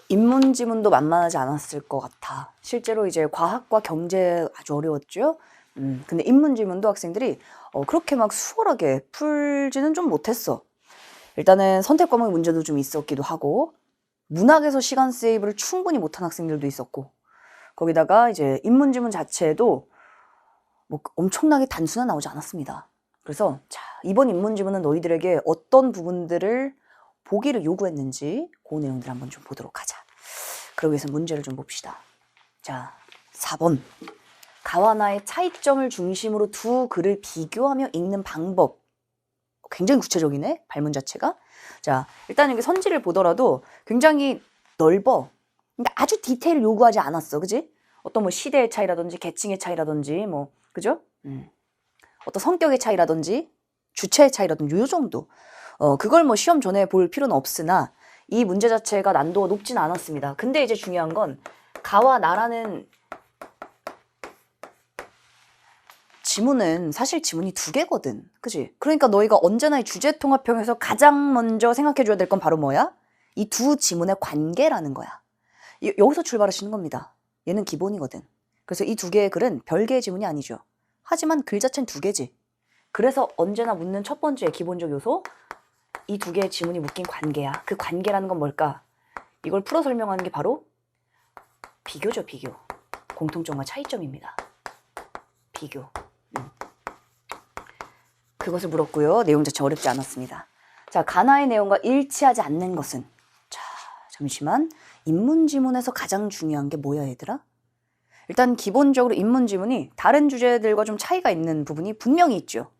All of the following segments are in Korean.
인문 지문도 만만하지 않았을 것 같아. 실제로 이제 과학과 경제 아주 어려웠죠. 근데 인문 지문도 학생들이 그렇게 막 수월하게 풀지는 좀 못했어. 일단은 선택 과목 문제도 좀 있었기도 하고, 문학에서 시간 세이브를 충분히 못한 학생들도 있었고, 거기다가 이제 인문 지문 자체도 뭐 엄청나게 단수는 나오지 않았습니다. 그래서 자, 이번 인문 지문은 너희들에게 어떤 부분들을 보기를 요구했는지 그 내용들 한번 좀 보도록 하자. 그러기 위해서 문제를 좀 봅시다. 자, 4번. 가와 나의 차이점을 중심으로 두 글을 비교하며 읽는 방법. 굉장히 구체적이네, 발문 자체가. 자, 일단 여기 선지를 보더라도 굉장히 넓어. 그러니까 아주 디테일을 요구하지 않았어, 그지? 어떤 뭐 시대의 차이라든지 계층의 차이라든지 뭐, 그죠? 어떤 성격의 차이라든지 주체의 차이라든지 요 정도. 그걸 뭐 시험 전에 볼 필요는 없으나 이 문제 자체가 난도가 높진 않았습니다. 근데 이제 중요한 건 가와 나라는 지문은 사실 지문이 두 개거든. 그치? 그러니까 너희가 언제나 이 주제통합형에서 가장 먼저 생각해줘야 될 건 바로 뭐야? 이 두 지문의 관계라는 거야. 여기서 출발하시는 겁니다. 얘는 기본이거든. 그래서 이 두 개의 글은 별개의 지문이 아니죠. 하지만 글 자체는 두 개지. 그래서 언제나 묻는 첫 번째 기본적 요소, 이 두 개의 지문이 묶인 관계야. 그 관계라는 건 뭘까? 이걸 풀어 설명하는 게 바로 비교죠, 비교. 공통점과 차이점입니다. 비교. 그것을 물었고요. 내용 자체 어렵지 않았습니다. 자, 가나의 내용과 일치하지 않는 것은, 자, 잠시만. 인문 지문에서 가장 중요한 게 뭐야, 얘들아? 일단 기본적으로 인문 지문이 다른 주제들과 좀 차이가 있는 부분이 분명히 있죠.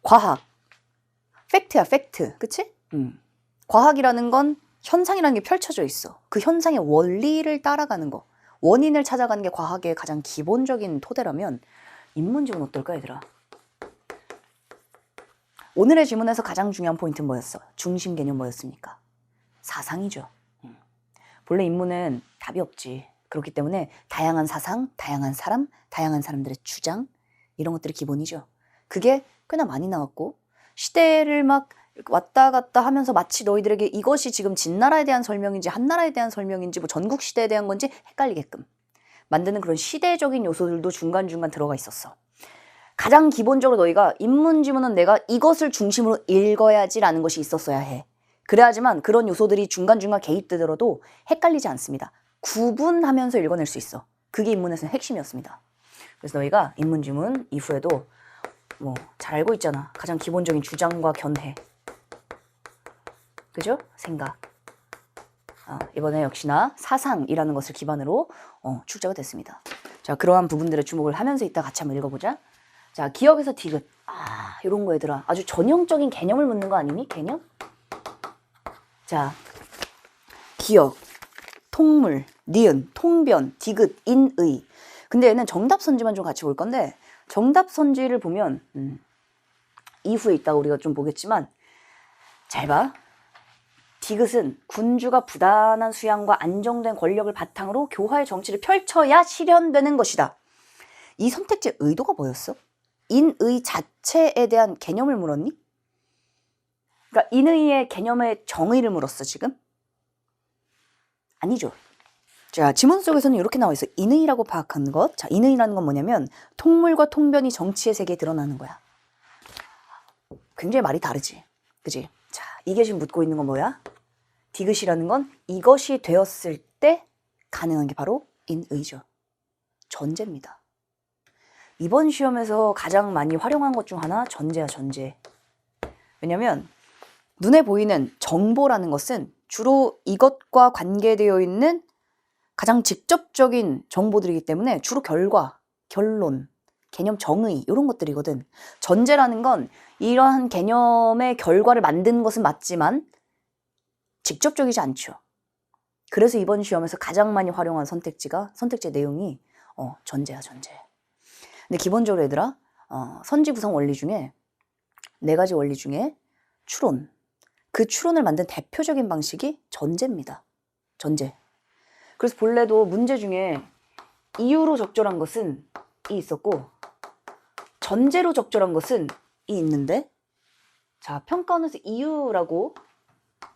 과학. 팩트야, 팩트. 그치? 과학이라는 건 현상이라는 게 펼쳐져 있어. 그 현상의 원리를 따라가는 거. 원인을 찾아가는 게 과학의 가장 기본적인 토대라면 인문 지문 어떨까, 얘들아? 오늘의 질문에서 가장 중요한 포인트는 뭐였어? 중심 개념 뭐였습니까? 사상이죠. 본래 인문은 답이 없지. 그렇기 때문에 다양한 사상, 다양한 사람, 다양한 사람들의 주장 이런 것들이 기본이죠. 그게 꽤나 많이 나왔고 시대를 막 왔다 갔다 하면서 마치 너희들에게 이것이 지금 진나라에 대한 설명인지 한나라에 대한 설명인지 뭐 전국 시대에 대한 건지 헷갈리게끔 만드는 그런 시대적인 요소들도 중간중간 들어가 있었어. 가장 기본적으로 너희가 인문지문은 내가 이것을 중심으로 읽어야지라는 것이 있었어야 해. 그래야지만 그런 요소들이 중간중간 개입되더라도 헷갈리지 않습니다. 구분하면서 읽어낼 수 있어. 그게 인문에서는 핵심이었습니다. 그래서 너희가 인문지문 이후에도 뭐 잘 알고 있잖아. 가장 기본적인 주장과 견해. 그죠? 생각. 이번에 역시나 사상이라는 것을 기반으로 출제가 됐습니다. 자, 그러한 부분들에 주목을 하면서 이따 같이 한번 읽어보자. 자, 기억에서 디귿. 이런 거 얘들아. 아주 전형적인 개념을 묻는 거 아니니? 개념? 자, 기억, 통물, 니은, 통변, 디귿, 인의. 근데 얘는 정답 선지만 좀 같이 볼 건데 정답 선지를 보면 이후에 있다가 우리가 좀 보겠지만 잘 봐. 디귿은 군주가 부단한 수양과 안정된 권력을 바탕으로 교화의 정치를 펼쳐야 실현되는 것이다. 이 선택지의 의도가 뭐였어? 인의 자체에 대한 개념을 물었니? 그러니까 인의의 개념의 정의를 물었어, 지금? 아니죠. 자, 지문 속에서는 이렇게 나와 있어. 인의라고 파악한 것. 자, 인의라는 건 뭐냐면 통물과 통변이 정치의 세계에 드러나는 거야. 굉장히 말이 다르지. 그지? 자, 이게 지금 묻고 있는 건 뭐야? 디귿이라는 건 이것이 되었을 때 가능한 게 바로 인의죠. 전제입니다. 이번 시험에서 가장 많이 활용한 것 중 하나 전제야, 전제. 왜냐면 눈에 보이는 정보라는 것은 주로 이것과 관계되어 있는 가장 직접적인 정보들이기 때문에 주로 결과, 결론, 개념 정의 이런 것들이거든. 전제라는 건 이러한 개념의 결과를 만든 것은 맞지만 직접적이지 않죠. 그래서 이번 시험에서 가장 많이 활용한 선택지의 내용이 전제야, 전제. 근데 기본적으로 얘들아, 선지 구성 원리 중에 4가지 원리 중에 추론. 그 추론을 만든 대표적인 방식이 전제입니다. 전제. 그래서 본래도 문제 중에 이유로 적절한 것은 이 있었고 전제로 적절한 것은 이 있는데 자, 평가원에서 이유라고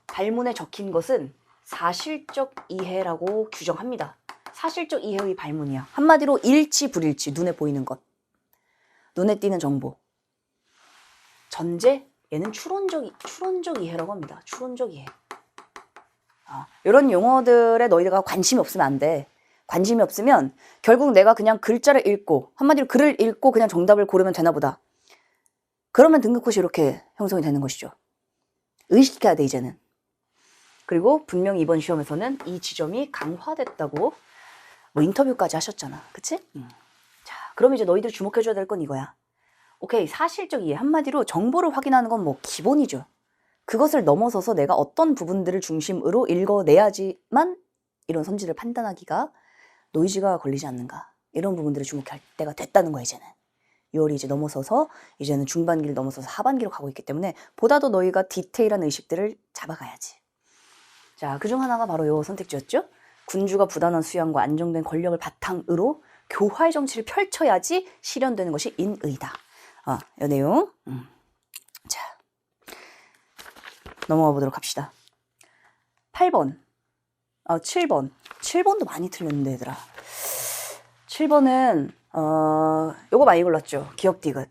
발문에 적힌 것은 사실적 이해라고 규정합니다. 사실적 이해의 발문이야. 한마디로 일치 불일치, 눈에 보이는 것, 눈에 띄는 정보. 전제, 얘는 추론적 이해라고 합니다. 추론적 이해. 이런 용어들에 너희가 관심이 없으면 안 돼. 관심이 없으면 결국 내가 그냥 글자를 읽고, 한마디로 글을 읽고 그냥 정답을 고르면 되나 보다. 그러면 등급컷이 이렇게 형성이 되는 것이죠. 의식해야 돼, 이제는. 그리고 분명히 이번 시험에서는 이 지점이 강화됐다고 뭐 인터뷰까지 하셨잖아. 그치? 자, 그럼 이제 너희들 주목해줘야 될 건 이거야. 오케이, 사실적 이해. 한마디로 정보를 확인하는 건 뭐 기본이죠. 그것을 넘어서서 내가 어떤 부분들을 중심으로 읽어내야지만 이런 선지를 판단하기가 노이즈가 걸리지 않는가. 이런 부분들을 주목할 때가 됐다는 거야, 이제는. 6월이 이제 넘어서서 이제는 중반기를 넘어서서 하반기로 가고 있기 때문에 보다 더 너희가 디테일한 의식들을 잡아가야지. 자, 그중 하나가 바로 요 선택지였죠. 군주가 부단한 수양과 안정된 권력을 바탕으로 교화의 정치를 펼쳐야지 실현되는 것이 인의다. 이 내용. 자, 넘어가 보도록 합시다. 8번. 7번. 7번도 많이 틀렸는데, 얘들아. 7번은, 요거 많이 골랐죠. 기억 디귿.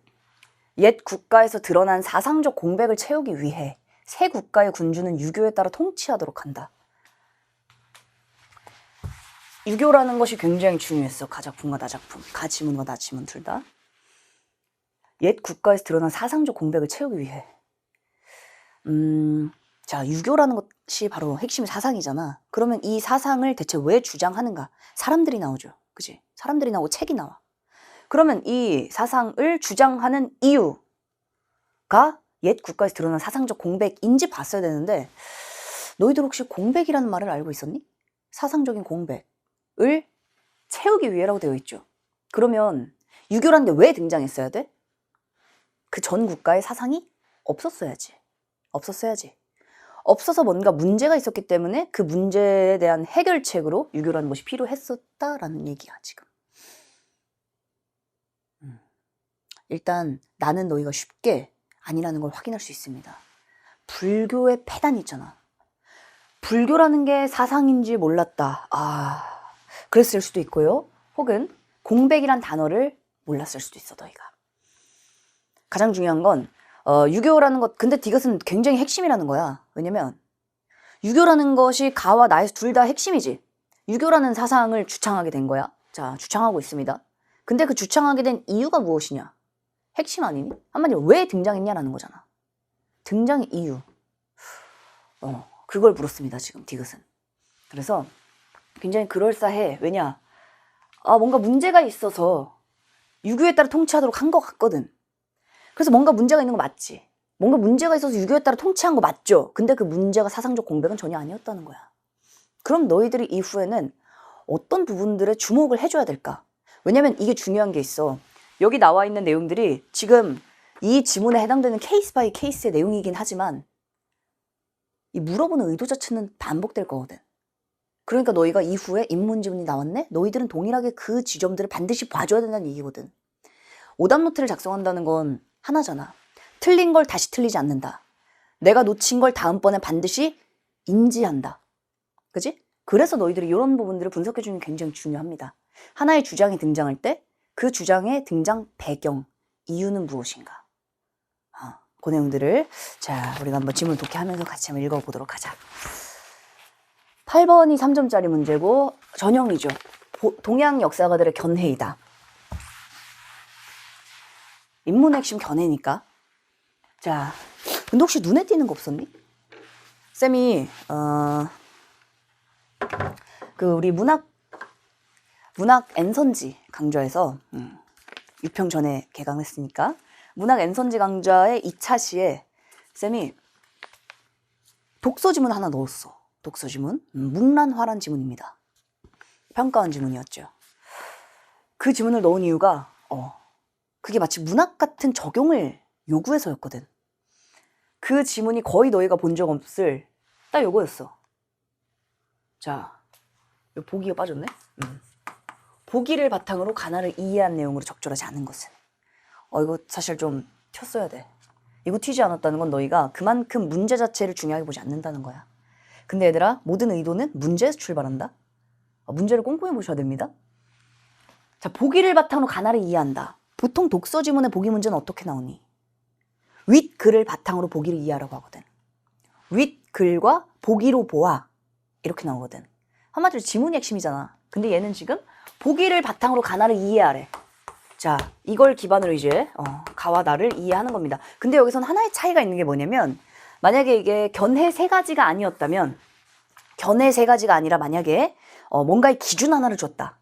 옛 국가에서 드러난 사상적 공백을 채우기 위해 새 국가의 군주는 유교에 따라 통치하도록 한다. 유교라는 것이 굉장히 중요했어. 가작품과 나작품. 가지문과 나지문 둘 다. 옛 국가에서 드러난 사상적 공백을 채우기 위해. 자, 유교라는 것이 바로 핵심이 사상이잖아. 그러면 이 사상을 대체 왜 주장하는가? 사람들이 나오죠. 그치? 사람들이 나오고 책이 나와. 그러면 이 사상을 주장하는 이유가 옛 국가에서 드러난 사상적 공백인지 봤어야 되는데, 너희들 혹시 공백이라는 말을 알고 있었니? 사상적인 공백을 채우기 위해라고 되어 있죠. 그러면 유교라는 게 왜 등장했어야 돼? 그 전 국가의 사상이 없었어야지. 없어서 뭔가 문제가 있었기 때문에 그 문제에 대한 해결책으로 유교라는 것이 필요했었다라는 얘기야, 지금. 일단 나는 너희가 쉽게 아니라는 걸 확인할 수 있습니다. 불교의 폐단이 있잖아. 불교라는 게 사상인지 몰랐다. 그랬을 수도 있고요. 혹은 공백이란 단어를 몰랐을 수도 있어, 너희가. 가장 중요한 건 유교라는 것, 근데 이것은 굉장히 핵심이라는 거야. 왜냐면 유교라는 것이 가와 나에서 둘 다 핵심이지. 유교라는 사상을 주창하게 된 거야. 자, 주창하고 있습니다. 근데 그 주창하게 된 이유가 무엇이냐? 핵심 아니니? 한마디로 왜 등장했냐라는 거잖아. 등장의 이유. 그걸 물었습니다, 지금 디귿은. 그래서 굉장히 그럴싸해. 왜냐? 뭔가 문제가 있어서 유교에 따라 통치하도록 한 것 같거든. 그래서 뭔가 문제가 있는 거 맞지? 뭔가 문제가 있어서 유교에 따라 통치한 거 맞죠? 근데 그 문제가 사상적 공백은 전혀 아니었다는 거야. 그럼 너희들이 이후에는 어떤 부분들에 주목을 해줘야 될까? 왜냐면 이게 중요한 게 있어. 여기 나와 있는 내용들이 지금 이 지문에 해당되는 케이스 바이 케이스의 내용이긴 하지만 이 물어보는 의도 자체는 반복될 거거든. 그러니까 너희가 이후에 인문 지문이 나왔네? 너희들은 동일하게 그 지점들을 반드시 봐줘야 된다는 얘기거든. 오답노트를 작성한다는 건 하나잖아. 틀린 걸 다시 틀리지 않는다. 내가 놓친 걸 다음번에 반드시 인지한다. 그지? 그래서 너희들이 이런 부분들을 분석해주는 게 굉장히 중요합니다. 하나의 주장이 등장할 때 그 주장의 등장 배경, 이유는 무엇인가? 그 내용들을 자, 우리가 한번 지문을 독해하면서 같이 한번 읽어보도록 하자. 8번이 3점짜리 문제고 전형이죠. 동양 역사가들의 견해이다. 인문의 핵심 견해니까. 자, 근데 혹시 눈에 띄는 거 없었니? 쌤이 우리 문학 N선지 강좌에서 6평 전에 개강했으니까 문학 N선지 강좌의 2차 시에 쌤이 독서 지문 하나 넣었어. 독서 지문. 문란화란 지문입니다. 평가원 지문이었죠. 그 지문을 넣은 이유가 그게 마치 문학 같은 적용을 요구해서였거든. 그 지문이 거의 너희가 본 적 없을 딱 요거였어. 자, 요 보기가 빠졌네? 보기를 바탕으로 가나를 이해한 내용으로 적절하지 않은 것은. 이거 사실 좀 튀었어야 돼. 이거 튀지 않았다는 건 너희가 그만큼 문제 자체를 중요하게 보지 않는다는 거야. 근데 얘들아, 모든 의도는 문제에서 출발한다. 문제를 꼼꼼히 보셔야 됩니다. 자, 보기를 바탕으로 가나를 이해한다. 보통 독서 지문의 보기 문제는 어떻게 나오니? 윗글을 바탕으로 보기를 이해하라고 하거든. 윗글과 보기로 보아. 이렇게 나오거든. 한마디로 지문이 핵심이잖아. 근데 얘는 지금 보기를 바탕으로 가나를 이해하래. 자, 이걸 기반으로 이제 가와 나를 이해하는 겁니다. 근데 여기선 하나의 차이가 있는 게 뭐냐면, 만약에 이게 견해 세 가지가 아니었다면, 견해 세 가지가 아니라 만약에 뭔가의 기준 하나를 줬다.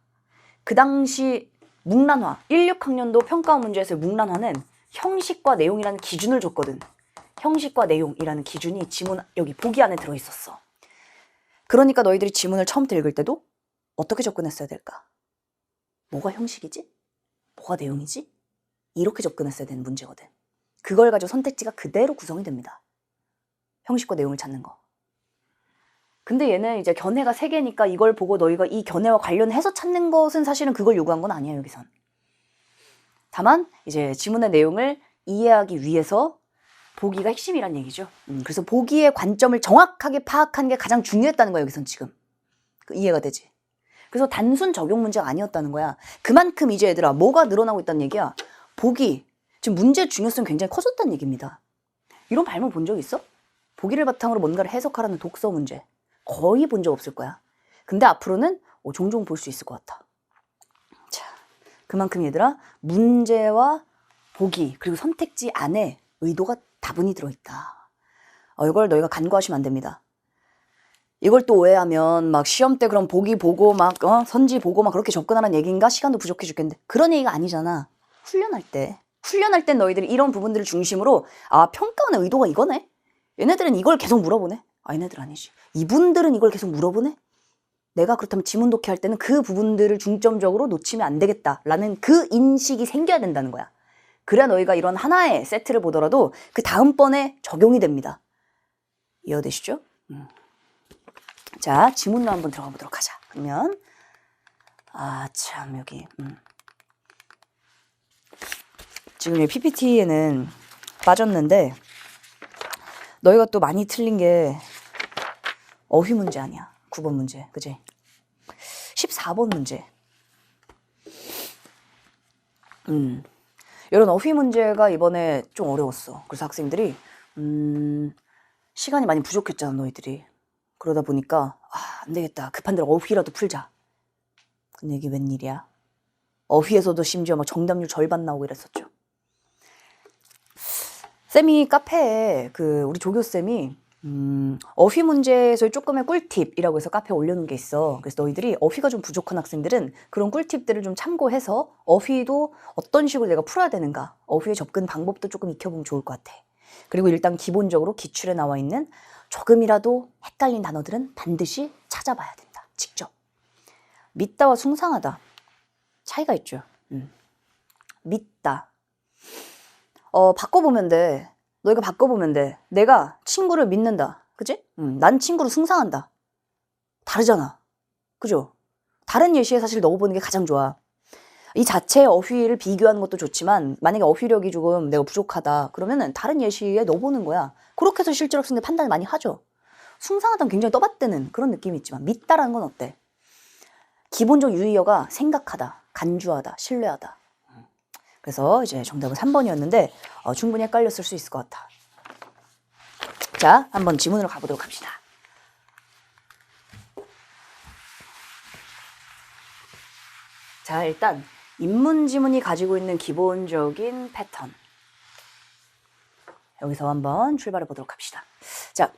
그 당시 묵란화, 16학년도 평가원 문제에서 묵란화는 형식과 내용이라는 기준을 줬거든. 형식과 내용이라는 기준이 지문 여기 보기 안에 들어있었어. 그러니까 너희들이 지문을 처음부터 읽을 때도 어떻게 접근했어야 될까? 뭐가 형식이지? 뭐가 내용이지? 이렇게 접근했어야 되는 문제거든. 그걸 가지고 선택지가 그대로 구성이 됩니다. 형식과 내용을 찾는 거. 근데 얘는 이제 견해가 3개니까 이걸 보고 너희가 이 견해와 관련해서 찾는 것은 사실은 그걸 요구한 건 아니야, 여기선. 다만 이제 지문의 내용을 이해하기 위해서 보기가 핵심이란 얘기죠. 그래서 보기의 관점을 정확하게 파악하는 게 가장 중요했다는 거야, 여기선 지금. 이해가 되지? 그래서 단순 적용 문제가 아니었다는 거야. 그만큼 이제 얘들아, 뭐가 늘어나고 있다는 얘기야? 보기. 지금 문제의 중요성이 굉장히 커졌다는 얘기입니다. 이런 발문 본 적 있어? 보기를 바탕으로 뭔가를 해석하라는 독서 문제. 거의 본 적 없을 거야. 근데 앞으로는 종종 볼 수 있을 것 같아. 자, 그만큼 얘들아, 문제와 보기 그리고 선택지 안에 의도가 다분히 들어있다. 이걸 너희가 간과하시면 안 됩니다. 이걸 또 오해하면 막 시험 때 그럼 보기 보고 막 선지 보고 막 그렇게 접근하라는 얘기인가? 시간도 부족해 죽겠는데 그런 얘기가 아니잖아. 훈련할 땐 너희들이 이런 부분들을 중심으로 평가원의 의도가 이거네? 얘네들은 이걸 계속 물어보네? 얘네들 아니지. 이분들은 이걸 계속 물어보네? 내가 그렇다면 지문 독해할 때는 그 부분들을 중점적으로 놓치면 안 되겠다라는 그 인식이 생겨야 된다는 거야. 그래야 너희가 이런 하나의 세트를 보더라도 그 다음번에 적용이 됩니다. 이해되시죠? 자, 지문로 한번 들어가 보도록 하자. 그러면 참 여기 지금 이 PPT에는 빠졌는데 너희가 또 많이 틀린 게 어휘 문제 아니야. 9번 문제, 그지? 14번 문제. 이런 어휘 문제가 이번에 좀 어려웠어. 그래서 학생들이 시간이 많이 부족했잖아, 너희들이. 그러다 보니까 안 되겠다. 급한 대로 어휘라도 풀자. 근데 이게 웬일이야? 어휘에서도 심지어 막 정답률 절반 나오고 이랬었죠. 쌤이 카페에 우리 조교쌤이 어휘 문제에서의 조금의 꿀팁이라고 해서 카페에 올려놓은 게 있어. 그래서 너희들이 어휘가 좀 부족한 학생들은 그런 꿀팁들을 좀 참고해서 어휘도 어떤 식으로 내가 풀어야 되는가, 어휘의 접근 방법도 조금 익혀보면 좋을 것 같아. 그리고 일단 기본적으로 기출에 나와 있는 조금이라도 헷갈린 단어들은 반드시 찾아봐야 된다. 직접. 믿다와 숭상하다. 차이가 있죠. 믿다. 바꿔보면 돼. 너희가 바꿔보면 돼. 내가 친구를 믿는다. 그치? 난 친구를 숭상한다. 다르잖아. 그죠? 다른 예시에 사실 넣어보는 게 가장 좋아. 이 자체의 어휘를 비교하는 것도 좋지만 만약에 어휘력이 조금 내가 부족하다 그러면은 다른 예시에 넣어보는 거야. 그렇게 해서 실제로 학생들 판단을 많이 하죠. 숭상하다는 굉장히 떠받드는 그런 느낌이 있지만 믿다라는 건 어때? 기본적 유의어가 생각하다, 간주하다, 신뢰하다. 그래서 이제 정답은 3번이었는데 충분히 헷갈렸을 수 있을 것 같아. 자, 한번 지문으로 가보도록 합시다. 자, 일단 인문 지문이 가지고 있는 기본적인 패턴. 여기서 한번 출발해 보도록 합시다. 자,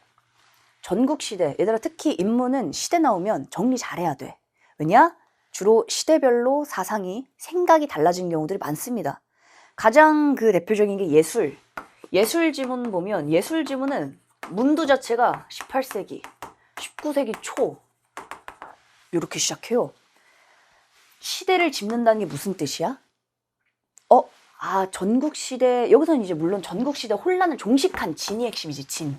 전국시대. 얘들아, 특히 인문은 시대 나오면 정리 잘해야 돼. 왜냐? 주로 시대별로 사상이, 생각이 달라진 경우들이 많습니다. 가장 대표적인 게 예술. 예술 지문 보면 예술 지문은 문두 자체가 18세기, 19세기 초 이렇게 시작해요. 시대를 짚는다는 게 무슨 뜻이야? 전국시대, 여기서는 이제 물론 전국시대 혼란을 종식한 진이 핵심이지, 진.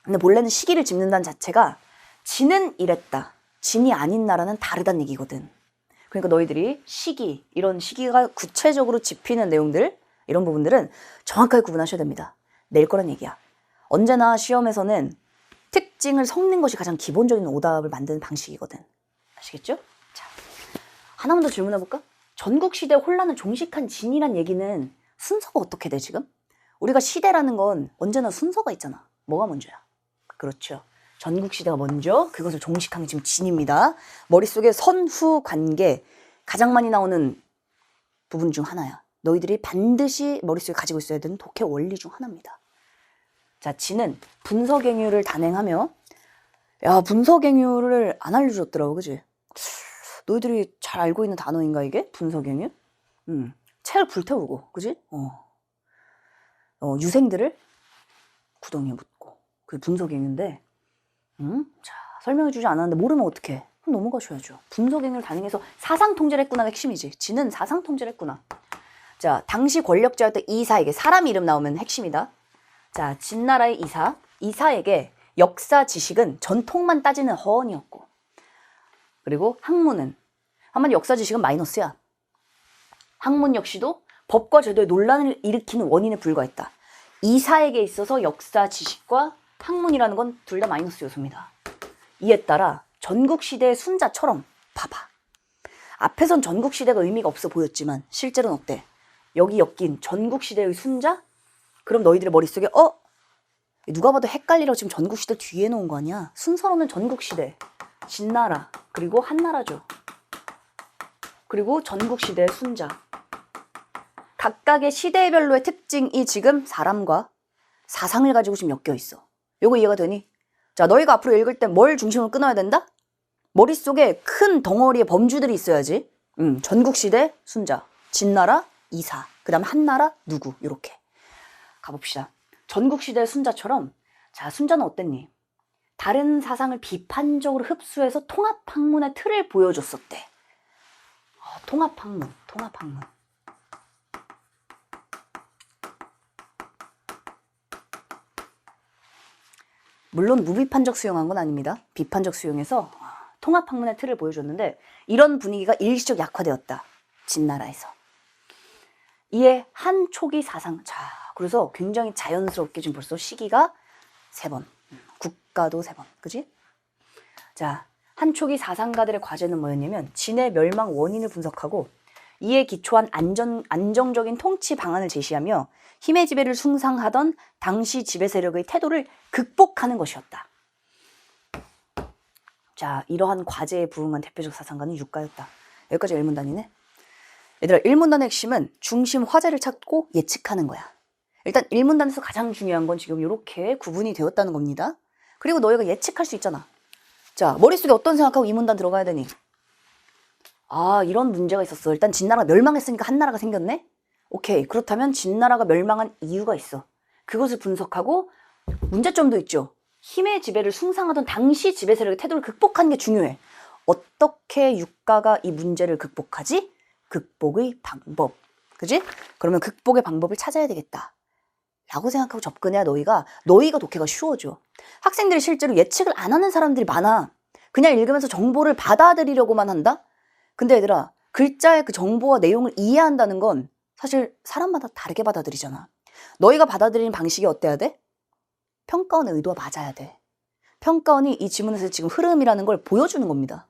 근데 본래는 시기를 짚는다는 자체가 진은 이랬다. 진이 아닌 나라는 다르다는 얘기거든. 그러니까 너희들이 시기, 이런 시기가 구체적으로 짚히는 내용들, 이런 부분들은 정확하게 구분하셔야 됩니다. 낼 거란 얘기야. 언제나 시험에서는 특징을 섞는 것이 가장 기본적인 오답을 만드는 방식이거든. 아시겠죠? 자, 하나만 더 질문해볼까? 전국시대 혼란을 종식한 진이란 얘기는 순서가 어떻게 돼 지금? 우리가 시대라는 건 언제나 순서가 있잖아. 뭐가 먼저야? 그렇죠. 전국시대가 먼저, 그것을 종식한 게 지금 진입니다. 머릿속에 선후 관계 가장 많이 나오는 부분 중 하나야. 너희들이 반드시 머릿속에 가지고 있어야 되는 독해 원리 중 하나입니다. 자, 진은 분서갱유를 단행하며, 야, 분서갱유를 안 알려줬더라고, 그지? 너희들이 잘 알고 있는 단어인가 이게? 분서갱유? 책을 불태우고, 그지? 유생들을 구덩이에 묻고, 그게 분서갱유인데, 자, 설명해주지 않았는데 모르면 어떡해? 그럼 넘어가셔야죠. 분서갱유를 단행해서 사상통제를 했구나가 핵심이지. 진은 사상통제를 했구나. 자, 당시 권력자였던 이사에게, 사람 이름 나오면 핵심이다. 자, 진나라의 이사에게 역사 지식은 전통만 따지는 허언이었고, 그리고 학문은, 한마디 역사 지식은 마이너스야. 학문 역시도 법과 제도에 논란을 일으키는 원인에 불과했다. 이사에게 있어서 역사 지식과 학문이라는 건 둘 다 마이너스 요소입니다. 이에 따라 전국시대의 순자처럼, 봐봐. 앞에선 전국시대가 의미가 없어 보였지만 실제로는 어때? 여기 엮인 전국시대의 순자? 그럼 너희들의 머릿속에 누가 봐도 헷갈리라고 지금 전국시대 뒤에 놓은 거 아니야? 순서로는 전국시대, 진나라, 그리고 한나라죠. 그리고 전국시대의 순자. 각각의 시대별로의 특징이 지금 사람과 사상을 가지고 지금 엮여 있어. 요거 이해가 되니? 자, 너희가 앞으로 읽을 때 뭘 중심으로 끊어야 된다? 머릿속에 큰 덩어리의 범주들이 있어야지. 전국시대 순자, 진나라 이사, 그 다음에 한나라 누구, 요렇게 가봅시다. 전국시대 순자처럼, 자, 순자는 어땠니? 다른 사상을 비판적으로 흡수해서 통합학문의 틀을 보여줬었대. 통합학문. 물론 무비판적 수용한 건 아닙니다. 비판적 수용해서 통합학문의 틀을 보여줬는데 이런 분위기가 일시적 약화되었다. 진나라에서. 이에 한 초기 사상. 자, 그래서 굉장히 자연스럽게 지금 벌써 시기가 3번. 국가도 3번. 그지? 자, 한 초기 사상가들의 과제는 뭐였냐면 진의 멸망 원인을 분석하고 이에 기초한 안정적인 통치 방안을 제시하며 힘의 지배를 숭상하던 당시 지배 세력의 태도를 극복하는 것이었다. 자, 이러한 과제에 부응한 대표적 사상가는 육가였다. 여기까지 1문단이네. 얘들아, 1문단의 핵심은 중심 화제를 찾고 예측하는 거야. 일단 1문단에서 가장 중요한 건 지금 이렇게 구분이 되었다는 겁니다. 그리고 너희가 예측할 수 있잖아. 자, 머릿속에 어떤 생각하고 2문단 들어가야 되니? 아, 이런 문제가 있었어. 일단 진나라가 멸망했으니까 한나라가 생겼네? 오케이. 그렇다면 진나라가 멸망한 이유가 있어. 그것을 분석하고 문제점도 있죠. 힘의 지배를 숭상하던 당시 지배 세력의 태도를 극복하는 게 중요해. 어떻게 육가가 이 문제를 극복하지? 극복의 방법. 그지? 그러면 극복의 방법을 찾아야 되겠다. 라고 생각하고 접근해야 너희가 독해가 쉬워져. 학생들이 실제로 예측을 안 하는 사람들이 많아. 그냥 읽으면서 정보를 받아들이려고만 한다? 근데 얘들아, 글자의 그 정보와 내용을 이해한다는 건 사실 사람마다 다르게 받아들이잖아. 너희가 받아들이는 방식이 어때야 돼? 평가원의 의도와 맞아야 돼. 평가원이 이 지문에서 지금 흐름이라는 걸 보여주는 겁니다.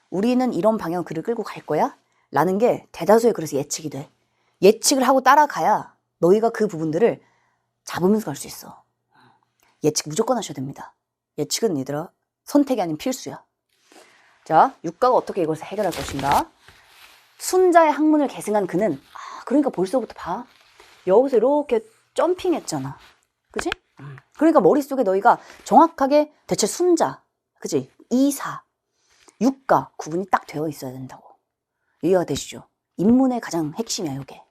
우리는 이런 방향 글을 끌고 갈 거야? 라는 게 대다수의 글에서 예측이 돼. 예측을 하고 따라가야 너희가 그 부분들을 잡으면서 갈 수 있어. 예측 무조건 하셔야 됩니다. 예측은 얘들아 선택이 아닌 필수야. 자, 육가가 어떻게 이것을 해결할 것인가? 순자의 학문을 계승한 그는 그러니까 벌써부터 봐. 여기서 이렇게 점핑했잖아. 그치? 그러니까 머릿속에 너희가 정확하게 대체 순자, 그치? 이사, 육가 구분이 딱 되어 있어야 된다고. 이해가 되시죠? 인문의 가장 핵심이야, 이게.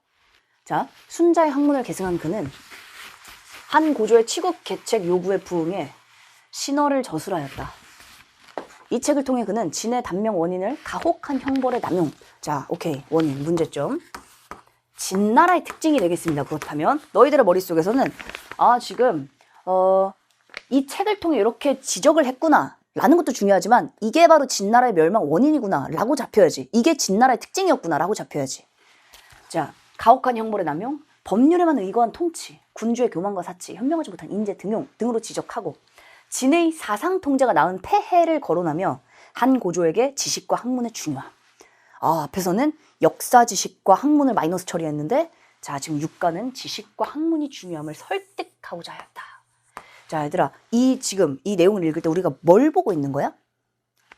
자, 순자의 학문을 계승한 그는 한 고조의 치국 개책 요구에 부응해 신어를 저술하였다. 이 책을 통해 그는 진의 단명 원인을 가혹한 형벌의 남용. 자, 오케이. 원인, 문제점. 진나라의 특징이 되겠습니다. 그렇다면 너희들의 머릿속에서는 지금 이 책을 통해 이렇게 지적을 했구나 라는 것도 중요하지만 이게 바로 진나라의 멸망 원인이구나 라고 잡혀야지. 이게 진나라의 특징이었구나 라고 잡혀야지. 자, 가혹한 형벌의 남용, 법률에만 의거한 통치, 군주의 교만과 사치, 현명하지 못한 인재 등용 등으로 지적하고 진의 사상통제가 낳은 폐해를 거론하며 한 고조에게 지식과 학문의 중요함. 앞에서는 역사 지식과 학문을 마이너스 처리했는데 자, 지금 육가는 지식과 학문이 중요함을 설득하고자 하였다. 자, 얘들아, 지금 이 내용을 읽을 때 우리가 뭘 보고 있는 거야?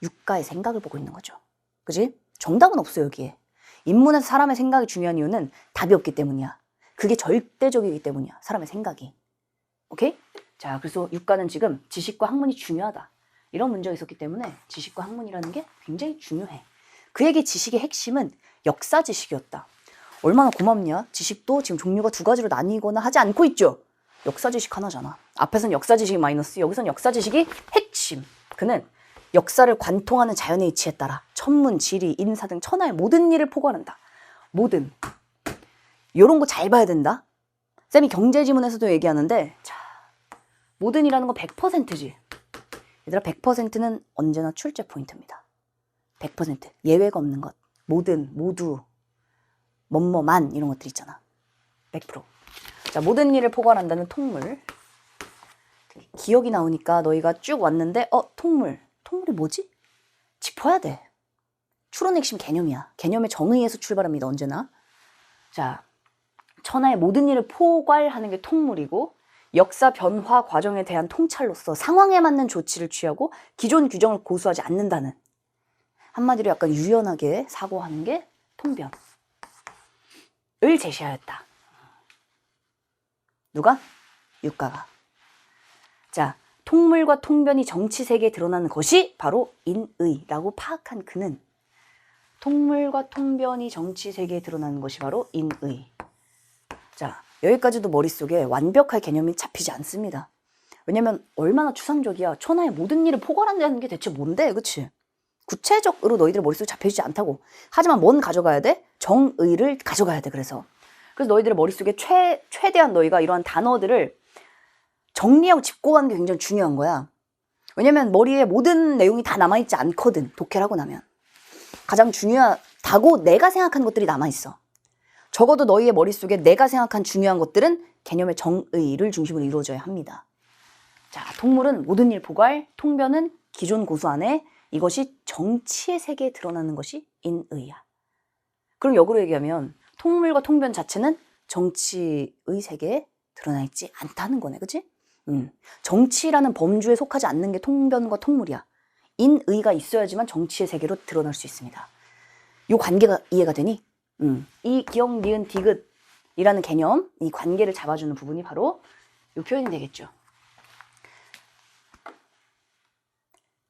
육가의 생각을 보고 있는 거죠. 그지? 정답은 없어, 여기에. 인문에서 사람의 생각이 중요한 이유는 답이 없기 때문이야. 그게 절대적이기 때문이야, 사람의 생각이. 오케이? 자, 그래서 육가는 지금 지식과 학문이 중요하다. 이런 문제가 있었기 때문에 지식과 학문이라는 게 굉장히 중요해. 그에게 지식의 핵심은 역사 지식이었다. 얼마나 고맙냐? 지식도 지금 종류가 두 가지로 나뉘거나 하지 않고 있죠. 역사 지식 하나잖아. 앞에서는 역사 지식이 마이너스, 여기서는 역사 지식이 핵심. 그는 역사를 관통하는 자연의 이치에 따라 천문, 지리, 인사 등 천하의 모든 일을 포괄한다. 모든. 요런 거 잘 봐야 된다. 쌤이 경제지문에서도 얘기하는데 자, 모든이라는 건 100%지. 얘들아, 100%는 언제나 출제 포인트입니다. 100%. 예외가 없는 것. 모든, 모두, 뭐뭐만 이런 것들 있잖아. 100%. 자, 모든 일을 포괄한다는 통물. 기억이 나오니까 너희가 쭉 왔는데 통물. 통물이 뭐지? 짚어야 돼. 추론 핵심 개념이야. 개념의 정의에서 출발합니다. 언제나. 자, 천하의 모든 일을 포괄하는 게 통물이고 역사 변화 과정에 대한 통찰로서 상황에 맞는 조치를 취하고 기존 규정을 고수하지 않는다는, 한마디로 약간 유연하게 사고하는 게 통변을 제시하였다. 누가? 육가가. 자, 통물과 통변이 정치 세계에 드러나는 것이 바로 인의라고 파악한 그는, 통물과 통변이 정치 세계에 드러나는 것이 바로 인의. 자, 여기까지도 머릿속에 완벽할 개념이 잡히지 않습니다. 왜냐면 얼마나 추상적이야. 천하의 모든 일을 포괄한다는 게 대체 뭔데? 그치? 구체적으로 너희들 머릿속에 잡혀지지 않다고. 하지만 뭔 가져가야 돼? 정의를 가져가야 돼. 그래서 너희들의 머릿속에 최대한 너희가 이러한 단어들을 정리하고 짚고 가는 게 굉장히 중요한 거야. 왜냐면 머리에 모든 내용이 다 남아있지 않거든. 독해를 하고 나면. 가장 중요하다고 내가 생각한 것들이 남아있어. 적어도 너희의 머릿속에 내가 생각한 중요한 것들은 개념의 정의를 중심으로 이루어져야 합니다. 자, 통물은 모든 일 포괄, 통변은 기존 고수 안에, 이것이 정치의 세계에 드러나는 것이 인의야. 그럼 역으로 얘기하면 통물과 통변 자체는 정치의 세계에 드러나 있지 않다는 거네. 그치? 정치라는 범주에 속하지 않는 게 통변과 통물이야. 인의가 있어야지만 정치의 세계로 드러날 수 있습니다. 이 관계가 이해가 되니? 이 기역, 니은, 디귿이라는 개념, 이 관계를 잡아주는 부분이 바로 이 표현이 되겠죠.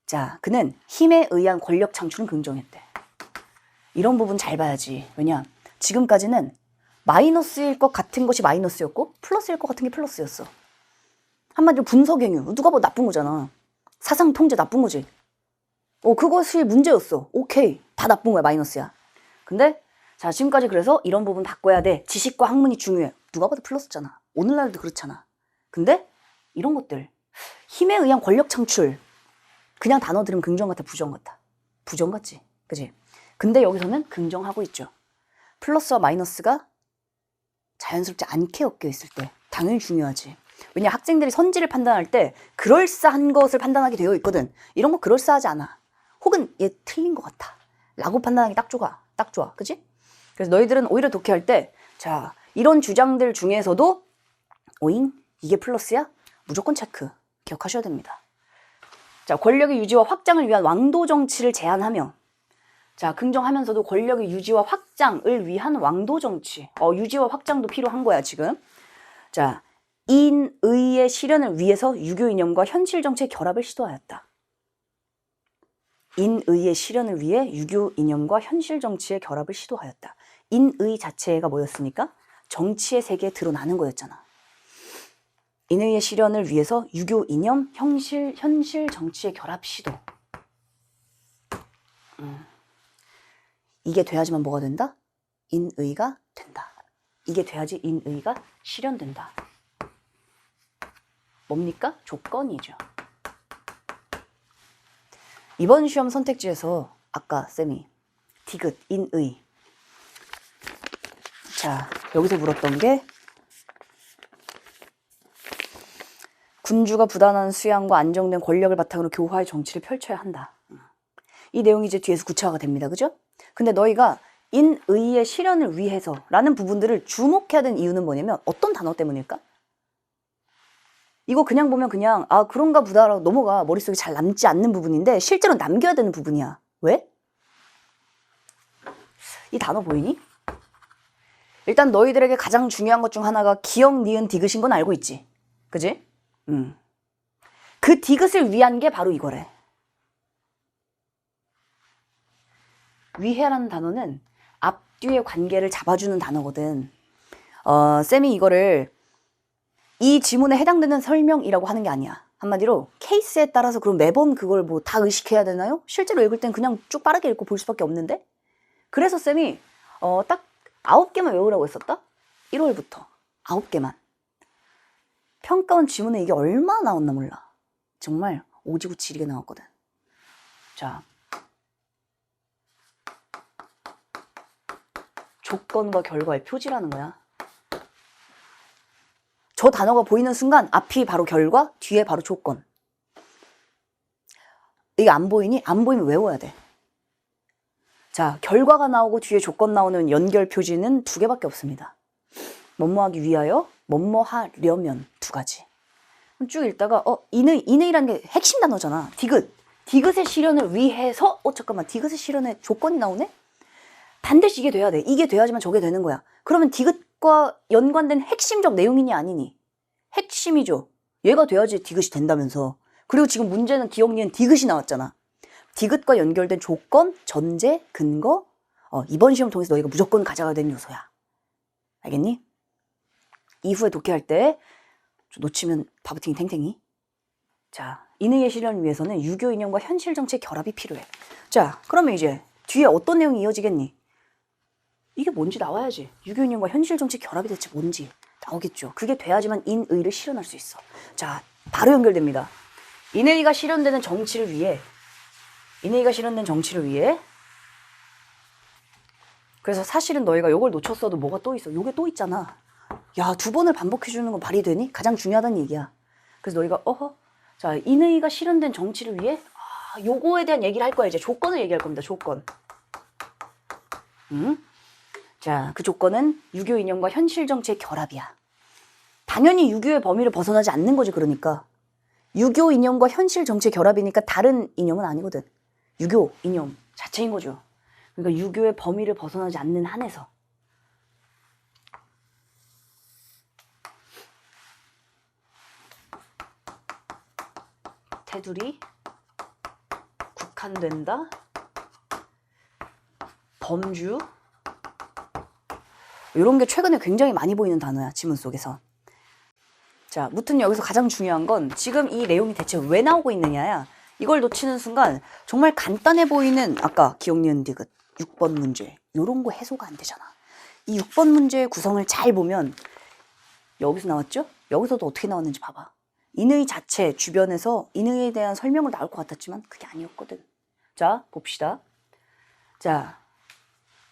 자, 그는 힘에 의한 권력 창출은 긍정했대. 이런 부분 잘 봐야지. 왜냐? 지금까지는 마이너스일 것 같은 것이 마이너스였고 플러스일 것 같은 게 플러스였어. 한마디로 분석행위. 누가 봐도 나쁜 거잖아. 사상 통제 나쁜 거지. 그것이 문제였어. 오케이. 다 나쁜 거야. 마이너스야. 근데 자, 지금까지 그래서 이런 부분 바꿔야 돼. 지식과 학문이 중요해. 누가 봐도 플러스잖아. 오늘날도 그렇잖아. 근데 이런 것들. 힘에 의한 권력 창출. 그냥 단어 들으면 긍정 같아, 부정 같아? 부정 같지? 그지? 근데 여기서는 긍정하고 있죠. 플러스와 마이너스가 자연스럽지 않게 엮여 있을 때 당연히 중요하지. 왜냐, 학생들이 선지를 판단할 때 그럴싸한 것을 판단하게 되어 있거든. 이런 거 그럴싸하지 않아. 혹은 얘 틀린 것 같아 라고 판단하기 딱 좋아. 그지? 그래서 너희들은 오히려 독해할 때 자, 이런 주장들 중에서도 오잉? 이게 플러스야? 무조건 체크. 기억하셔야 됩니다. 자, 권력의 유지와 확장을 위한 왕도 정치를 제안하며, 자, 긍정하면서도 권력의 유지와 확장을 위한 왕도 정치. 유지와 확장도 필요한 거야, 지금. 자, 인의의 실현을 위해서 유교 이념과 현실 정치의 결합을 시도하였다. 인의의 실현을 위해 유교 이념과 현실 정치의 결합을 시도하였다. 인의 자체가 뭐였으니까? 정치의 세계에 드러나는 거였잖아. 인의의 실현을 위해서 유교 이념, 현실 정치의 결합 시도. 이게 돼야지만 뭐가 된다? 인의가 된다. 이게 돼야지 인의가 실현된다. 뭡니까? 조건이죠. 이번 시험 선택지에서 아까 쌤이 디귿, 인의. 자, 여기서 물었던 게 군주가 부단한 수양과 안정된 권력을 바탕으로 교화의 정치를 펼쳐야 한다. 이 내용이 이제 뒤에서 구체화가 됩니다. 그죠? 근데 너희가 인의의 실현을 위해서 라는 부분들을 주목해야 되는 이유는 뭐냐면 어떤 단어 때문일까? 이거 그냥 보면 그냥 아 그런가 보다라고 넘어가 머릿속에 잘 남지 않는 부분인데 실제로 남겨야 되는 부분이야. 왜? 이 단어 보이니? 일단 너희들에게 가장 중요한 것 중 하나가 기역, 니은, 디귿인 건 알고 있지? 그지? 그 디귿을 위한 게 바로 이거래. 위해라는 단어는 앞뒤의 관계를 잡아주는 단어거든. 쌤이 이거를 이 지문에 해당되는 설명이라고 하는 게 아니야. 한마디로 케이스에 따라서 그럼 매번 그걸 뭐 다 의식해야 되나요? 실제로 읽을 땐 그냥 쭉 빠르게 읽고 볼 수밖에 없는데? 그래서 쌤이 딱 9개만 외우라고 했었다? 1월부터 9개만. 평가원 지문에 이게 얼마나 나왔나 몰라. 정말 오지구 지리게 나왔거든. 자, 조건과 결과의 표지라는 거야. 저 단어가 보이는 순간 앞이 바로 결과, 뒤에 바로 조건. 이게 안 보이니? 안 보이면 외워야 돼. 자, 결과가 나오고 뒤에 조건 나오는 연결 표지는 2개밖에 없습니다. 뭐뭐하기 위하여, 뭐뭐하려면 2가지. 쭉 읽다가 인의라는 게 핵심 단어잖아. 디귿. 디귿의 실현을 위해서 잠깐만 디귿의 실현에 조건이 나오네? 반드시 이게 돼야 돼. 이게 돼야지만 저게 되는 거야. 그러면 디귿과 연관된 핵심적 내용이니 아니니? 핵심이죠. 얘가 돼야지 디귿이 된다면서. 그리고 지금 문제는 기억, 니은, 디귿이 나왔잖아. 디귿과 연결된 조건, 전제, 근거, 이번 시험 통해서 너희가 무조건 가져가야 되는 요소야. 알겠니? 이후에 독해할 때 놓치면 바보팅이 탱탱이. 자, 인의의 실현을 위해서는 유교 이념과 현실 정치의 결합이 필요해. 자, 그러면 이제 뒤에 어떤 내용이 이어지겠니? 이게 뭔지 나와야지. 유교 이념과 현실 정치 결합이 대체 뭔지 나오겠죠. 그게 돼야지만 인의를 실현할 수 있어. 자, 바로 연결됩니다. 인의가 실현되는 정치를 위해 그래서 사실은 너희가 요걸 놓쳤어도 뭐가 또 있어. 요게 또 있잖아. 야, 2번을 반복해주는 건 말이 되니? 가장 중요하다는 얘기야. 그래서 너희가 자, 인의가 실현된 정치를 위해 요거에 대한 얘기를 할 거야. 이제 조건을 얘기할 겁니다. 조건. 자, 그 조건은 유교 이념과 현실 정치의 결합이야. 당연히 유교의 범위를 벗어나지 않는 거지. 그러니까 유교 이념과 현실 정치의 결합이니까 다른 이념은 아니거든. 유교 이념 자체인 거죠. 그러니까 유교의 범위를 벗어나지 않는 한에서 테두리 국한된다. 범주 이런 게 최근에 굉장히 많이 보이는 단어야. 지문 속에서. 자, 무튼 여기서 가장 중요한 건 지금 이 내용이 대체 왜 나오고 있느냐야. 이걸 놓치는 순간 정말 간단해 보이는 아까 기억, 니은, 디귿 6번 문제 이런 거 해소가 안 되잖아. 이 6번 문제의 구성을 잘 보면 여기서 나왔죠? 여기서도 어떻게 나왔는지 봐봐. 인의 자체 주변에서 인의에 대한 설명을 나올 것 같았지만 그게 아니었거든. 자, 봅시다. 자,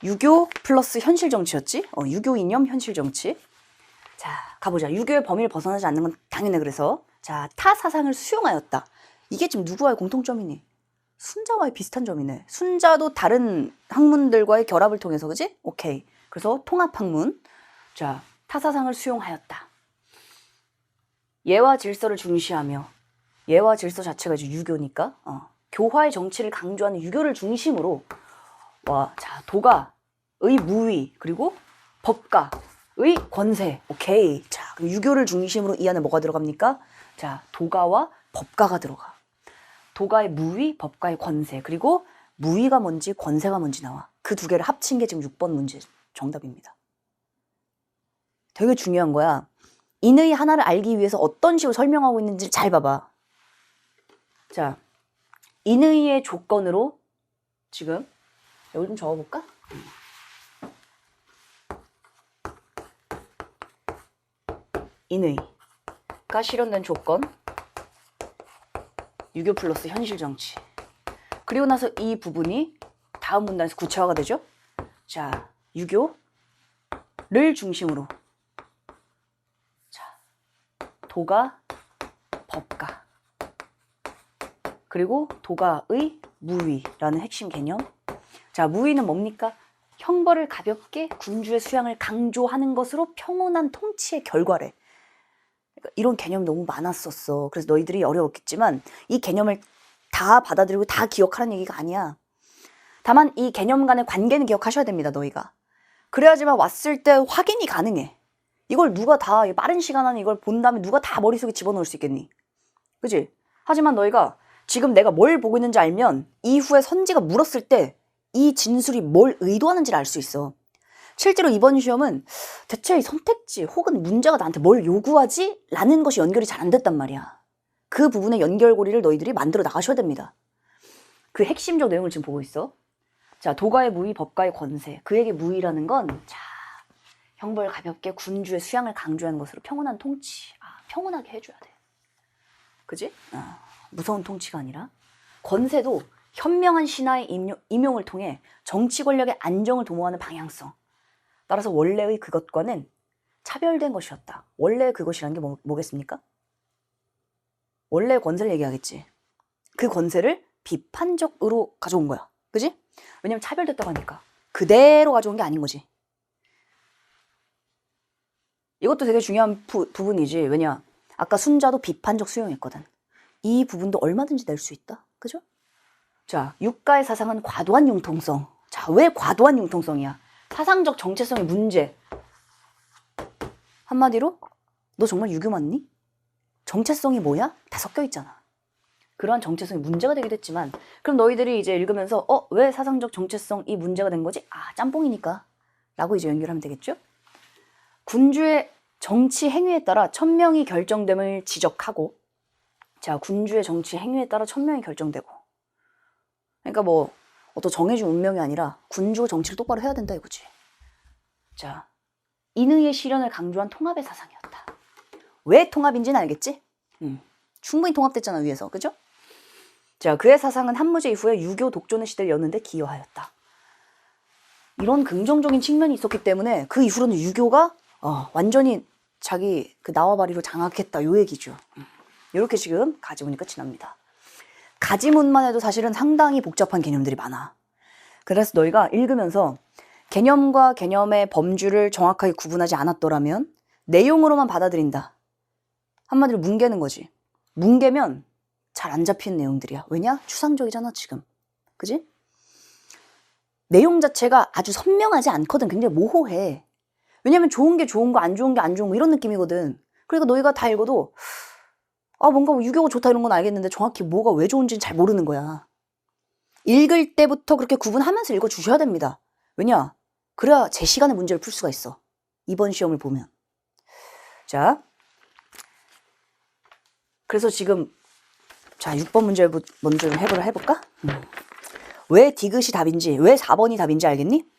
유교 플러스 현실 정치였지? 유교 이념 현실 정치. 자, 가보자. 유교의 범위를 벗어나지 않는 건 당연해. 그래서 자, 타 사상을 수용하였다. 이게 지금 누구와의 공통점이니? 순자와의 비슷한 점이네. 순자도 다른 학문들과의 결합을 통해서, 그지? 오케이. 그래서 통합학문. 자, 타사상을 수용하였다. 예와 질서를 중시하며, 예와 질서 자체가 이제 유교니까, 교화의 정치를 강조하는 유교를 중심으로, 자, 도가의 무위, 그리고 법가의 권세. 오케이. 자, 그럼 유교를 중심으로 이 안에 뭐가 들어갑니까? 자, 도가와 법가가 들어가. 도가의 무위, 법가의 권세, 그리고 무위가 뭔지 권세가 뭔지 나와. 그 2개를 합친 게 지금 6번 문제 정답입니다. 되게 중요한 거야. 인의 하나를 알기 위해서 어떤 식으로 설명하고 있는지 잘 봐봐. 자, 인의의 조건으로 지금 여기 좀 적어볼까? 인의가 실현된 조건 유교 플러스 현실 정치. 그리고 나서 이 부분이 다음 문단에서 구체화가 되죠. 자, 유교를 중심으로 자, 도가, 그리고 도가의 무위라는 핵심 개념. 자, 무위는 뭡니까? 형벌을 가볍게 군주의 수양을 강조하는 것으로 평온한 통치의 결과래. 그러니까 이런 개념이 너무 많았었어. 그래서 너희들이 어려웠겠지만 이 개념을 다 받아들이고 다 기억하라는 얘기가 아니야. 다만 이 개념 간의 관계는 기억하셔야 됩니다, 너희가. 그래야지만 왔을 때 확인이 가능해. 이걸 누가 다 빠른 시간 안에 이걸 본 다음에 누가 다 머릿속에 집어넣을 수 있겠니? 그치? 하지만 너희가 지금 내가 뭘 보고 있는지 알면 이후에 선지가 물었을 때 이 진술이 뭘 의도하는지를 알 수 있어. 실제로 이번 시험은 대체 이 선택지 혹은 문제가 나한테 뭘 요구하지? 라는 것이 연결이 잘 안 됐단 말이야. 그 부분의 연결고리를 너희들이 만들어 나가셔야 됩니다. 그 핵심적 내용을 지금 보고 있어. 자, 도가의 무위, 법가의 권세. 그에게 무위라는 건 자, 형벌 가볍게 군주의 수양을 강조하는 것으로 평온한 통치. 평온하게 해줘야 돼. 그지? 무서운 통치가 아니라. 권세도 현명한 신하의 임용을 통해 정치 권력의 안정을 도모하는 방향성. 따라서 원래의 그것과는 차별된 것이었다. 원래의 그것이라는 게 뭐겠습니까? 원래의 권세를 얘기하겠지. 그 권세를 비판적으로 가져온 거야. 그지? 왜냐면 차별됐다고 하니까. 그대로 가져온 게 아닌 거지. 이것도 되게 중요한 부분이지. 왜냐? 아까 순자도 비판적 수용했거든. 이 부분도 얼마든지 낼 수 있다. 그죠? 자, 육가의 사상은 과도한 융통성. 자, 왜 과도한 융통성이야? 사상적 정체성의 문제. 한마디로 너 정말 유교 맞니? 정체성이 뭐야? 다 섞여 있잖아. 그러한 정체성이 문제가 되기도 했지만 그럼 너희들이 이제 읽으면서 왜 사상적 정체성이 문제가 된 거지? 짬뽕이니까 라고 이제 연결하면 되겠죠? 군주의 정치 행위에 따라 천명이 결정됨을 지적하고 자, 군주의 정치 행위에 따라 천명이 결정되고 그러니까 뭐 어떤 정해진 운명이 아니라 군주가 정치를 똑바로 해야 된다 이거지. 자, 인의의 실현을 강조한 통합의 사상이었다. 왜 통합인지는 알겠지? 충분히 통합됐잖아 위에서. 그죠? 자, 그의 사상은 한무제 이후에 유교 독존의 시대를 여는 데 기여하였다. 이런 긍정적인 측면이 있었기 때문에 그 이후로는 유교가 완전히 자기 그 나와바리로 장악했다 요 얘기죠. 이렇게 지금 가지문이 끝이 납니다. 가지문만 해도 사실은 상당히 복잡한 개념들이 많아. 그래서 너희가 읽으면서 개념과 개념의 범주를 정확하게 구분하지 않았더라면 내용으로만 받아들인다. 한마디로 뭉개는 거지. 뭉개면 잘 안 잡히는 내용들이야. 왜냐? 추상적이잖아 지금. 그지? 내용 자체가 아주 선명하지 않거든. 굉장히 모호해. 왜냐면 좋은 게 좋은 거, 안 좋은 게 안 좋은 거 이런 느낌이거든. 그러니까 너희가 다 읽어도 뭔가 유교가 좋다 이런 건 알겠는데 정확히 뭐가 왜 좋은지는 잘 모르는 거야. 읽을 때부터 그렇게 구분하면서 읽어주셔야 됩니다. 왜냐? 그래야 제 시간에 문제를 풀 수가 있어. 이번 시험을 보면. 자, 그래서 지금 자 6번 문제 먼저 해볼까? 왜 디귿이 답인지, 왜 4번이 답인지 알겠니?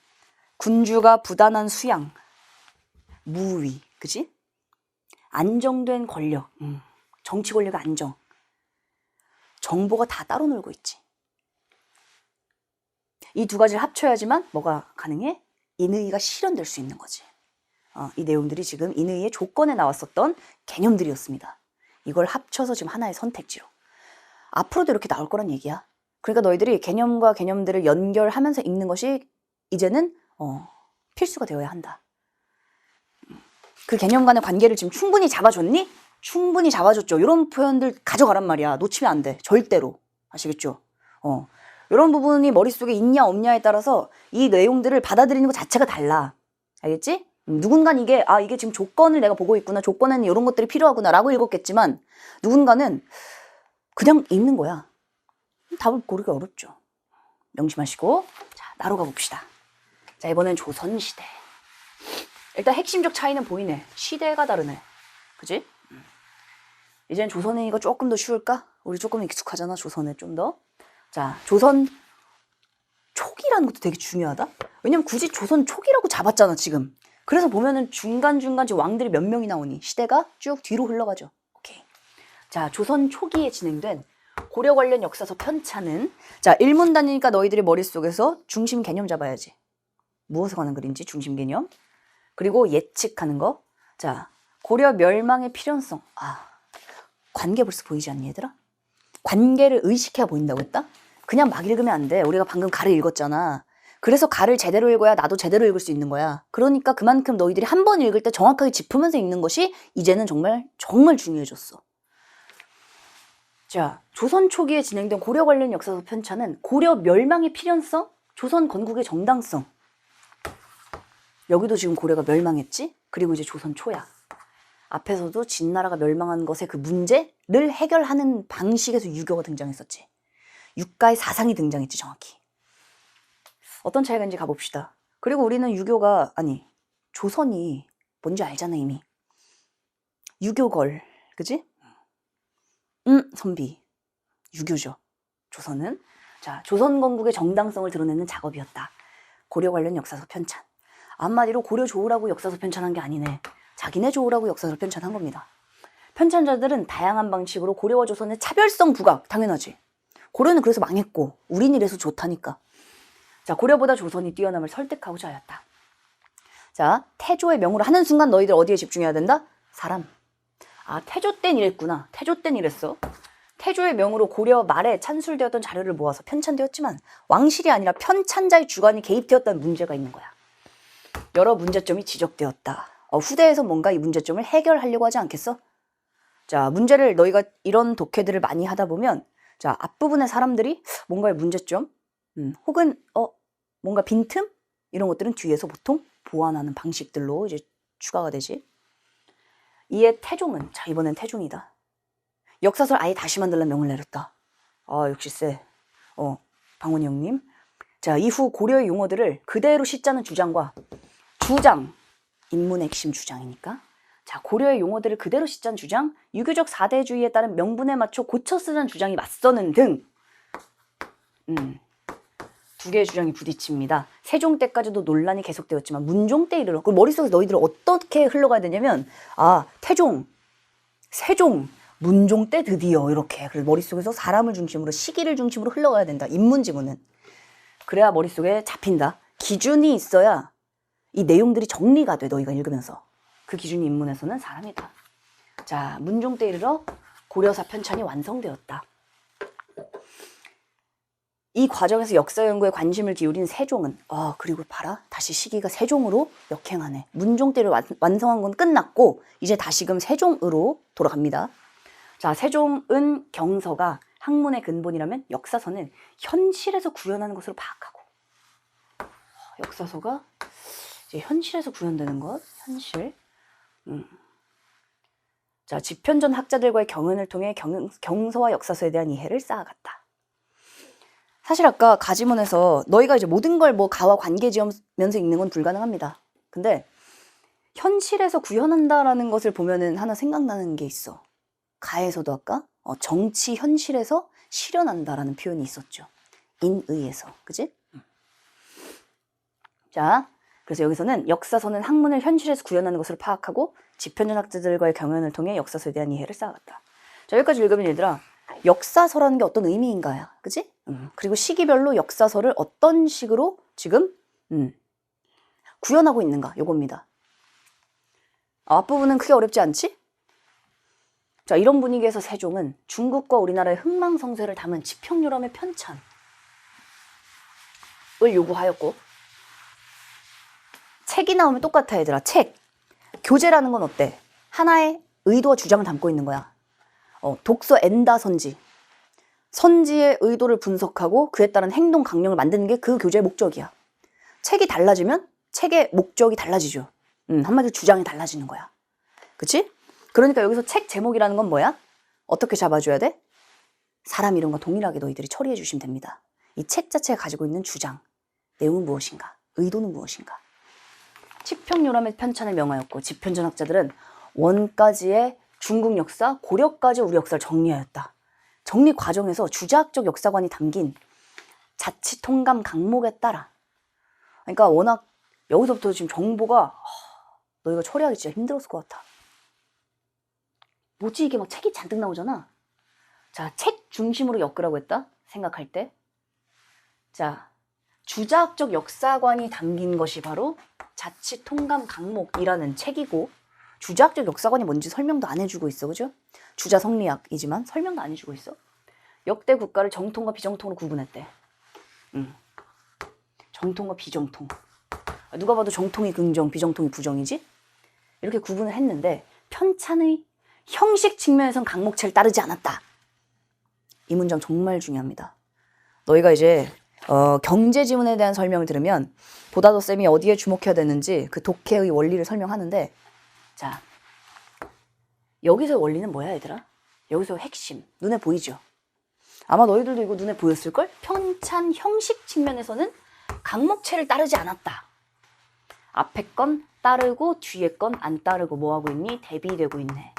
군주가 부단한 수양, 무위, 그지? 안정된 권력, 정치 권력의 안정. 정보가 다 따로 놀고 있지. 이 두 가지를 합쳐야지만 뭐가 가능해? 인의가 실현될 수 있는 거지. 이 내용들이 지금 인의의 조건에 나왔었던 개념들이었습니다. 이걸 합쳐서 지금 하나의 선택지로. 앞으로도 이렇게 나올 거란 얘기야. 그러니까 너희들이 개념과 개념들을 연결하면서 읽는 것이 이제는 필수가 되어야 한다. 그 개념 간의 관계를 지금 충분히 잡아줬니? 충분히 잡아줬죠. 이런 표현들 가져가란 말이야. 놓치면 안 돼. 절대로. 아시겠죠? 이런 부분이 머릿속에 있냐 없냐에 따라서 이 내용들을 받아들이는 것 자체가 달라. 알겠지? 누군가는 이게 지금 조건을 내가 보고 있구나. 조건에는 이런 것들이 필요하구나 라고 읽었겠지만 누군가는 그냥 읽는 거야. 답을 고르기 어렵죠. 명심하시고 자, 나로 가봅시다. 자, 이번엔 조선시대. 일단 핵심적 차이는 보이네. 시대가 다르네. 그지? 이젠 조선이가 조금 더 쉬울까? 우리 조금 익숙하잖아. 조선에 좀 더. 자, 조선 초기라는 것도 되게 중요하다. 왜냐면 굳이 조선 초기라고 잡았잖아 지금. 그래서 보면은 중간중간 지금 왕들이 몇 명이 나오니 시대가 쭉 뒤로 흘러가죠. 오케이. 자, 조선 초기에 진행된 고려 관련 역사서 편찬은 자, 일문단이니까 너희들이 머릿속에서 중심 개념 잡아야지. 무엇에 관한 글인지 중심 개념. 그리고 예측하는 거. 자, 고려 멸망의 필연성. 관계 벌써 보이지 않니 얘들아? 관계를 의식해야 보인다고 했다? 그냥 막 읽으면 안 돼. 우리가 방금 가를 읽었잖아. 그래서 가를 제대로 읽어야 나도 제대로 읽을 수 있는 거야. 그러니까 그만큼 너희들이 한 번 읽을 때 정확하게 짚으면서 읽는 것이 이제는 정말 중요해졌어. 자, 조선 초기에 진행된 고려 관련 역사서 편찬은 고려 멸망의 필연성, 조선 건국의 정당성. 여기도 지금 고려가 멸망했지? 그리고 이제 조선 초야. 앞에서도 진나라가 멸망한 것의 그 문제를 해결하는 방식에서 유교가 등장했었지. 육가의 사상이 등장했지, 정확히. 어떤 차이가 있는지 가봅시다. 그리고 우리는 조선이 뭔지 알잖아, 이미. 유교걸, 그지? 선비. 유교죠. 조선은. 자, 조선 건국의 정당성을 드러내는 작업이었다. 고려 관련 역사서 편찬. 한마디로 고려 좋으라고 역사서 편찬한 게 아니네. 자기네 좋으라고 역사서를 편찬한 겁니다. 편찬자들은 다양한 방식으로 고려와 조선의 차별성 부각, 당연하지. 고려는 그래서 망했고 우린 이래서 좋다니까. 자, 고려보다 조선이 뛰어남을 설득하고자 하였다. 자, 태조의 명으로 하는 순간 너희들 어디에 집중해야 된다? 사람. 아, 태조 땐 이랬구나. 태조 땐 이랬어. 태조의 명으로 고려 말에 찬술되었던 자료를 모아서 편찬되었지만 왕실이 아니라 편찬자의 주관이 개입되었다는 문제가 있는 거야. 여러 문제점이 지적되었다. 후대에서 뭔가 이 문제점을 해결하려고 하지 않겠어? 자, 문제를 너희가 이런 독해들을 많이 하다 보면 자, 앞부분의 사람들이 뭔가의 문제점 혹은 뭔가 빈틈 이런 것들은 뒤에서 보통 보완하는 방식들로 이제 추가가 되지. 이에 태종은 자, 이번엔 태종이다. 역사서를 아예 다시 만들라 명을 내렸다. 역시 쎄. 방원이 형님. 자, 이후 고려의 용어들을 그대로 싣자는 주장과 주장, 인문의 핵심 주장이니까. 자, 고려의 용어들을 그대로 싣자는 주장, 유교적 사대주의에 따른 명분에 맞춰 고쳐 쓰자는 주장이 맞서는 등 두 개의 주장이 부딪힙니다. 세종 때까지도 논란이 계속되었지만 문종 때 이르러 그 머릿속에 너희들은 어떻게 흘러가야 되냐면 태종, 세종, 문종 때 드디어 이렇게 그래서 머릿속에서 사람을 중심으로 시기를 중심으로 흘러가야 된다. 인문지문은. 그래야 머릿속에 잡힌다. 기준이 있어야 이 내용들이 정리가 돼. 너희가 읽으면서. 그 기준이 인문에서는 사람이다. 자, 문종 때 이르러 고려사 편찬이 완성되었다. 이 과정에서 역사 연구에 관심을 기울인 세종은 그리고 봐라. 다시 시기가 세종으로 역행하네. 문종 때를 완성한 건 끝났고 이제 다시금 세종으로 돌아갑니다. 자, 세종은 경서가 학문의 근본이라면 역사서는 현실에서 구현하는 것으로 파악하고 역사서가 이제 현실에서 구현되는 것, 현실. 자, 집현전 학자들과의 경연을 통해 경서와 역사서에 대한 이해를 쌓아갔다. 사실 아까 가지문에서 너희가 이제 모든 걸 가와 관계 지으면서 읽는 건 불가능합니다. 근데 현실에서 구현한다라는 것을 보면은 하나 생각나는 게 있어. 가에서도 아까 정치 현실에서 실현한다라는 표현이 있었죠. 인의에서, 그지? 자, 그래서 여기서는 역사서는 학문을 현실에서 구현하는 것으로 파악하고 집현전 학자들과의 경연을 통해 역사서에 대한 이해를 쌓아갔다. 자, 여기까지 읽으면 얘들아, 역사서라는 게 어떤 의미인가요? 그지? 그리고 시기별로 역사서를 어떤 식으로 지금 구현하고 있는가? 요겁니다. 앞부분은 크게 어렵지 않지? 자, 이런 분위기에서 세종은 중국과 우리나라의 흥망성쇠를 담은 지평유람의 편찬을 요구하였고 책이 나오면 똑같아 얘들아. 책. 교재라는 건 어때? 하나의 의도와 주장을 담고 있는 거야. 독서 엔다 선지. 선지의 의도를 분석하고 그에 따른 행동 강령을 만드는 게 그 교재의 목적이야. 책이 달라지면 책의 목적이 달라지죠. 한마디로 주장이 달라지는 거야. 그치? 그러니까 여기서 책 제목이라는 건 뭐야? 어떻게 잡아줘야 돼? 사람 이름과 동일하게 너희들이 처리해 주시면 됩니다. 이 책 자체가 가지고 있는 주장, 내용은 무엇인가? 의도는 무엇인가? 치평요람의 편찬을 명하였고 집현전 학자들은 원까지의 중국 역사, 고려까지 우리 역사를 정리하였다. 정리 과정에서 주자학적 역사관이 담긴 자치통감 강목에 따라 그러니까 워낙 여기서부터 지금 정보가 너희가 처리하기 진짜 힘들었을 것 같아. 뭐지 이게 막 책이 잔뜩 나오잖아. 자, 책 중심으로 엮으라고 했다. 생각할 때. 자, 주자학적 역사관이 담긴 것이 바로 자치통감 강목이라는 책이고 주자학적 역사관이 뭔지 설명도 안 해주고 있어. 그죠? 주자성리학이지만 설명도 안 해주고 있어. 역대 국가를 정통과 비정통으로 구분했대. 정통과 비정통. 누가 봐도 정통이 긍정, 비정통이 부정이지? 이렇게 구분을 했는데 편찬의 형식 측면에선 강목체를 따르지 않았다. 이 문장 정말 중요합니다. 너희가 이제 경제 지문에 대한 설명을 들으면 보다 더 쌤이 어디에 주목해야 되는지 그 독해의 원리를 설명하는데, 자, 여기서 원리는 뭐야 얘들아? 여기서 핵심, 눈에 보이죠? 아마 너희들도 이거 눈에 보였을걸? 편찬 형식 측면에서는 강목체를 따르지 않았다. 앞에 건 따르고 뒤에 건 안 따르고 뭐 하고 있니? 대비되고 있네.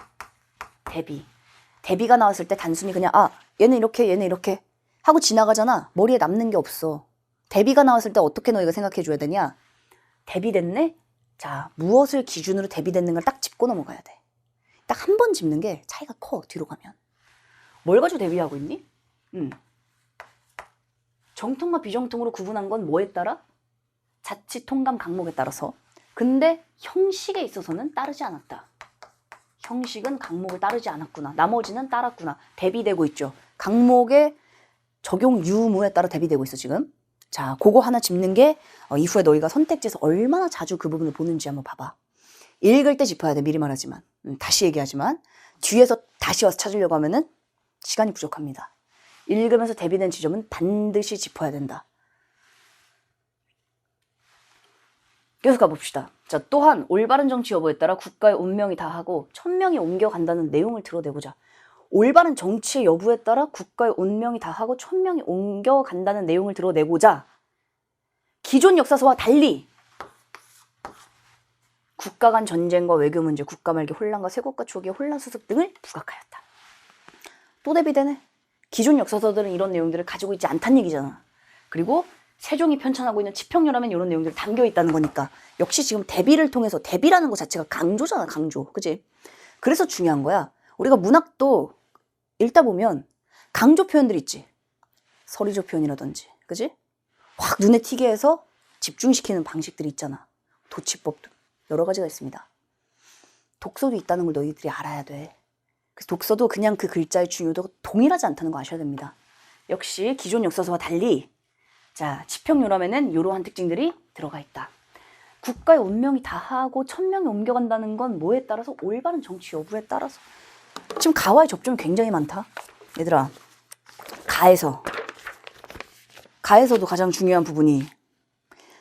대비가 나왔을 때 단순히 그냥 얘는 이렇게 얘는 이렇게 하고 지나가잖아. 머리에 남는 게 없어. 대비가 나왔을 때 어떻게 너희가 생각해 줘야 되냐? 대비됐네? 자, 무엇을 기준으로 대비됐는 걸 딱 짚고 넘어가야 돼. 딱 한 번 짚는 게 차이가 커, 뒤로 가면. 뭘 가지고 대비하고 있니? 정통과 비정통으로 구분한 건 뭐에 따라? 자치, 통감, 강목에 따라서. 근데 형식에 있어서는 따르지 않았다. 형식은 강목을 따르지 않았구나. 나머지는 따랐구나. 대비되고 있죠. 강목의 적용 유무에 따라 대비되고 있어 지금. 자, 그거 하나 짚는 게 이후에 너희가 선택지에서 얼마나 자주 그 부분을 보는지 한번 봐봐. 읽을 때 짚어야 돼. 미리 말하지만. 다시 얘기하지만 뒤에서 다시 와서 찾으려고 하면은 시간이 부족합니다. 읽으면서 대비된 지점은 반드시 짚어야 된다. 계속 가봅시다. 자, 또한 올바른 정치 여부에 따라 국가의 운명이 다하고 천명이 옮겨간다는 내용을 드러내보자. 올바른 정치의 여부에 따라 국가의 운명이 다하고 천명이 옮겨간다는 내용을 드러내고자 기존 역사서와 달리 국가 간 전쟁과 외교 문제, 국가 말기 혼란과 세국가 초기의 혼란 수습 등을 부각하였다. 또 대비되네. 기존 역사서들은 이런 내용들을 가지고 있지 않다는 얘기잖아. 그리고 세종이 편찬하고 있는 치평열하면 이런 내용들이 담겨 있다는 거니까 역시 지금 대비를 통해서 대비라는 것 자체가 강조잖아, 강조. 그지? 그래서 중요한 거야. 우리가 문학도 읽다 보면 강조 표현들 있지. 서리조 표현이라든지. 그지? 확 눈에 튀게 해서 집중시키는 방식들이 있잖아. 도치법도 여러 가지가 있습니다. 독서도 있다는 걸 너희들이 알아야 돼. 그래서 독서도 그냥 그 글자의 중요도가 동일하지 않다는 거 아셔야 됩니다. 역시 기존 역사서와 달리 자, 치평요람에는 이러한 특징들이 들어가 있다. 국가의 운명이 다하고 천명이 옮겨간다는 건 뭐에 따라서? 올바른 정치 여부에 따라서. 지금 가와의 접점이 굉장히 많다. 얘들아, 가에서도 가장 중요한 부분이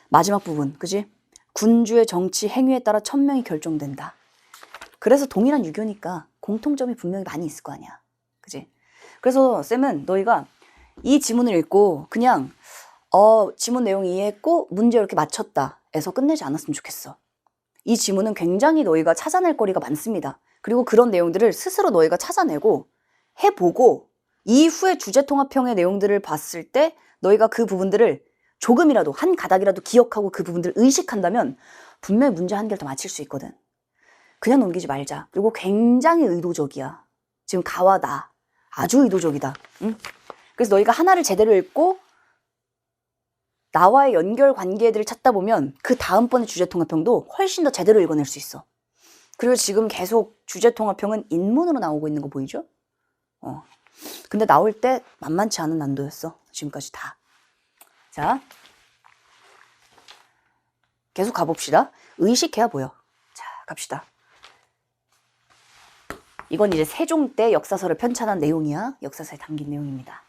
마지막 부분, 그지? 군주의 정치 행위에 따라 천명이 결정된다. 그래서 동일한 유교니까 공통점이 분명히 많이 있을 거 아니야. 그지? 그래서 쌤은 너희가 이 지문을 읽고 그냥 지문 내용 이해했고 문제 이렇게 맞췄다 에서 끝내지 않았으면 좋겠어. 이 지문은 굉장히 너희가 찾아낼 거리가 많습니다. 그리고 그런 내용들을 스스로 너희가 찾아내고 해보고 이후에 주제통합형의 내용들을 봤을 때 너희가 그 부분들을 조금이라도 한 가닥이라도 기억하고 그 부분들을 의식한다면 분명히 문제 한 개를 더 맞힐 수 있거든. 그냥 넘기지 말자. 그리고 굉장히 의도적이야. 지금 가와 나 아주 의도적이다. 응? 그래서 너희가 하나를 제대로 읽고 나와의 연결 관계들을 찾다 보면 그 다음번에 주제통합형도 훨씬 더 제대로 읽어낼 수 있어. 그리고 지금 계속 주제통합형은 인문으로 나오고 있는 거 보이죠? 근데 나올 때 만만치 않은 난도였어. 지금까지 다. 자, 계속 가봅시다. 의식해야 보여. 자, 갑시다. 이건 이제 세종 때 역사서를 편찬한 내용이야. 역사서에 담긴 내용입니다.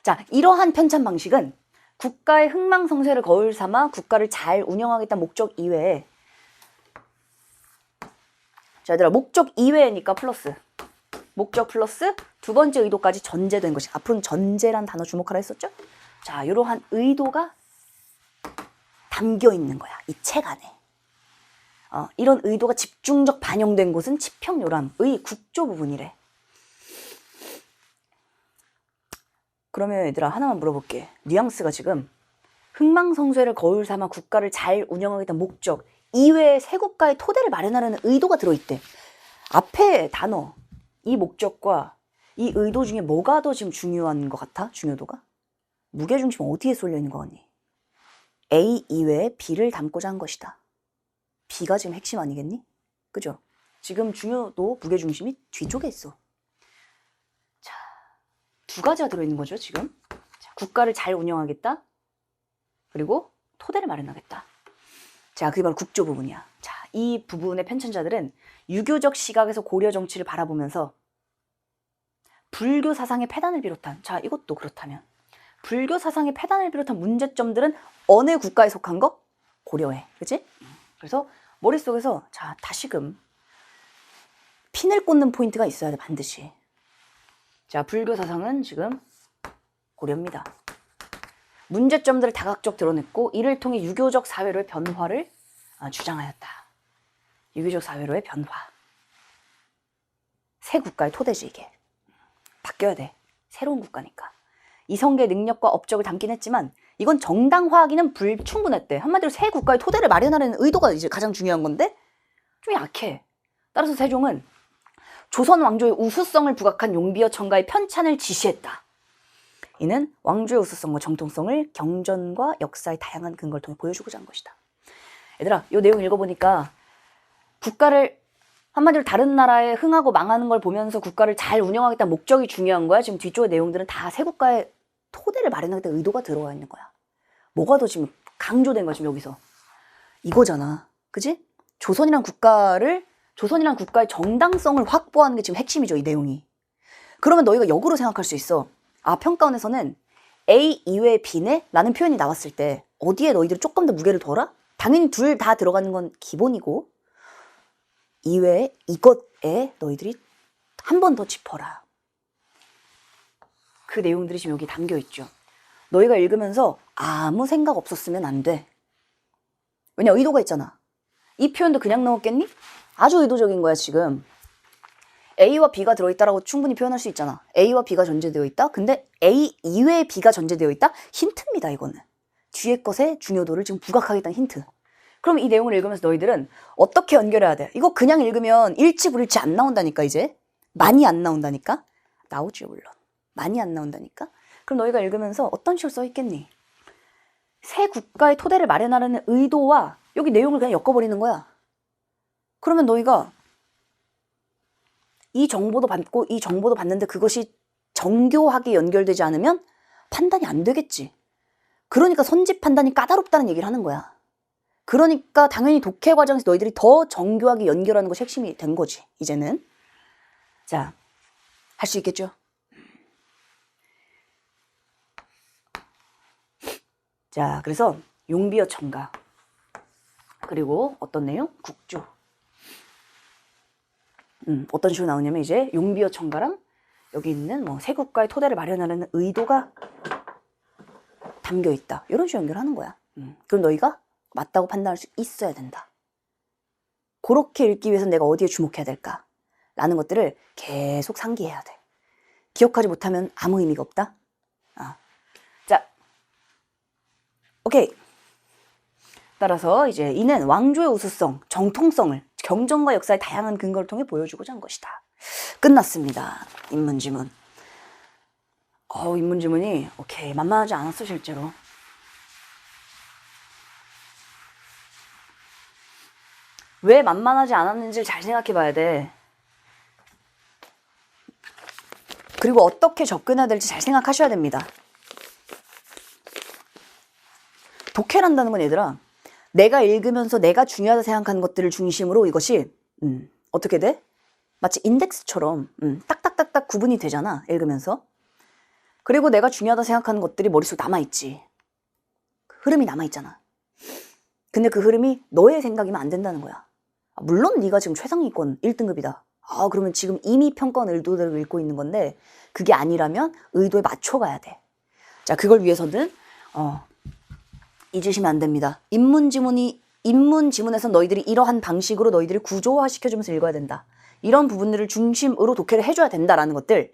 자, 이러한 편찬 방식은 국가의 흥망성쇠를 거울 삼아 국가를 잘 운영하겠다는 목적 이외에, 자, 얘들아, 목적 이외니까 플러스, 목적 플러스 두 번째 의도까지 전제된 것이, 앞으로는 전제란 단어 주목하라 했었죠? 자, 이러한 의도가 담겨 있는 거야, 이 책 안에. 이런 의도가 집중적 반영된 곳은 치평요람의 국조 부분이래. 그러면 얘들아, 하나만 물어볼게. 뉘앙스가 지금 흥망성쇠를 거울 삼아 국가를 잘 운영하겠다는 목적 이외에 새 국가의 토대를 마련하려는 의도가 들어있대. 앞에 단어, 이 목적과 이 의도 중에 뭐가 더 지금 중요한 것 같아? 중요도가? 무게중심 어디에 쏠려 있는 거 같니? A 이외에 B를 담고자 한 것이다. B가 지금 핵심 아니겠니? 그죠? 지금 중요도, 무게중심이 뒤쪽에 있어. 자, 두 가지가 들어있는 거죠, 지금. 자, 국가를 잘 운영하겠다. 그리고 토대를 마련하겠다. 자, 그게 바로 국조 부분이야. 자, 이 부분의 편찬자들은 유교적 시각에서 고려 정치를 바라보면서 불교 사상의 폐단을 비롯한, 자, 이것도 그렇다면 불교 사상의 폐단을 비롯한 문제점들은 어느 국가에 속한 거? 고려에. 그치? 그래서 머릿속에서 자, 다시금 핀을 꽂는 포인트가 있어야 돼, 반드시. 자, 불교 사상은 지금 고려입니다. 문제점들을 다각적 드러냈고 이를 통해 유교적 사회로의 변화를 주장하였다. 유교적 사회로의 변화. 새 국가의 토대지 이게. 바뀌어야 돼. 새로운 국가니까. 이성계의 능력과 업적을 담긴 했지만 이건 정당화하기는 불충분했대. 한마디로 새 국가의 토대를 마련하려는 의도가 이제 가장 중요한 건데 좀 약해. 따라서 세종은 조선 왕조의 우수성을 부각한 용비어 청가의 편찬을 지시했다. 이는 왕조의 우수성과 정통성을 경전과 역사의 다양한 근거를 통해 보여주고자 한 것이다. 얘들아, 이 내용 읽어보니까 국가를 한마디로 다른 나라에 흥하고 망하는 걸 보면서 국가를 잘 운영하겠다는 목적이 중요한 거야. 지금 뒤쪽의 내용들은 다 새 국가의 토대를 마련하겠다는 의도가 들어가 있는 거야. 뭐가 더 지금 강조된 거야, 지금 여기서. 이거잖아. 그지? 조선이란 국가의 정당성을 확보하는 게 지금 핵심이죠, 이 내용이. 그러면 너희가 역으로 생각할 수 있어. 아, 평가원에서는 A 이외의 B네? 라는 표현이 나왔을 때 어디에 너희들이 조금 더 무게를 둬라? 당연히 둘 다 들어가는 건 기본이고 이외에 이것에 너희들이 한 번 더 짚어라. 그 내용들이 지금 여기 담겨있죠. 너희가 읽으면서 아무 생각 없었으면 안 돼. 왜냐, 의도가 있잖아. 이 표현도 그냥 넣었겠니? 아주 의도적인 거야, 지금. A와 B가 들어있다라고 충분히 표현할 수 있잖아. A와 B가 전제되어 있다? 근데 A 이외에 B가 전제되어 있다? 힌트입니다, 이거는. 뒤에 것의 중요도를 지금 부각하겠다는 힌트. 그럼 이 내용을 읽으면서 너희들은 어떻게 연결해야 돼? 이거 그냥 읽으면 일치불일치 안 나온다니까, 이제. 많이 안 나온다니까? 나오죠, 물론. 많이 안 나온다니까? 그럼 너희가 읽으면서 어떤 식으로 써 있겠니? 새 국가의 토대를 마련하려는 의도와 여기 내용을 그냥 엮어버리는 거야. 그러면 너희가 이 정보도 받고 이 정보도 받는데 그것이 정교하게 연결되지 않으면 판단이 안 되겠지. 그러니까 선지 판단이 까다롭다는 얘기를 하는 거야. 그러니까 당연히 독해 과정에서 너희들이 더 정교하게 연결하는 것이 핵심이 된 거지, 이제는. 자, 할 수 있겠죠? 자, 그래서 용비어 청가. 그리고 어떤 내용? 국조. 어떤 식으로 나오냐면 이제 용비어 청가랑 여기 있는 뭐 새 국가의 토대를 마련하려는 의도가 담겨 있다. 이런 식으로 연결하는 거야. 그럼 너희가 맞다고 판단할 수 있어야 된다. 그렇게 읽기 위해서 내가 어디에 주목해야 될까? 라는 것들을 계속 상기해야 돼. 기억하지 못하면 아무 의미가 없다. 자, 오케이. 따라서 이제 이는 왕조의 우수성, 정통성을 경전과 역사의 다양한 근거를 통해 보여주고자 한 것이다. 끝났습니다. 인문지문. 인문지문이 오케이, 만만하지 않았어, 실제로. 왜 만만하지 않았는지를 잘 생각해 봐야 돼. 그리고 어떻게 접근해야 될지 잘 생각하셔야 됩니다. 독해란다는 건 얘들아, 내가 읽으면서 내가 중요하다 생각하는 것들을 중심으로 이것이 어떻게 돼? 마치 인덱스처럼 딱딱딱딱 구분이 되잖아, 읽으면서. 그리고 내가 중요하다 생각하는 것들이 머릿속에 남아있지. 흐름이 남아있잖아. 근데 그 흐름이 너의 생각이면 안 된다는 거야. 물론 네가 지금 최상위권 1등급이다. 그러면 지금 이미 평가원 의도대로 읽고 있는 건데 그게 아니라면 의도에 맞춰가야 돼. 자, 그걸 위해서는 잊으시면 안 됩니다. 인문지문에서 너희들이 이러한 방식으로 너희들을 구조화시켜주면서 읽어야 된다. 이런 부분들을 중심으로 독해를 해줘야 된다라는 것들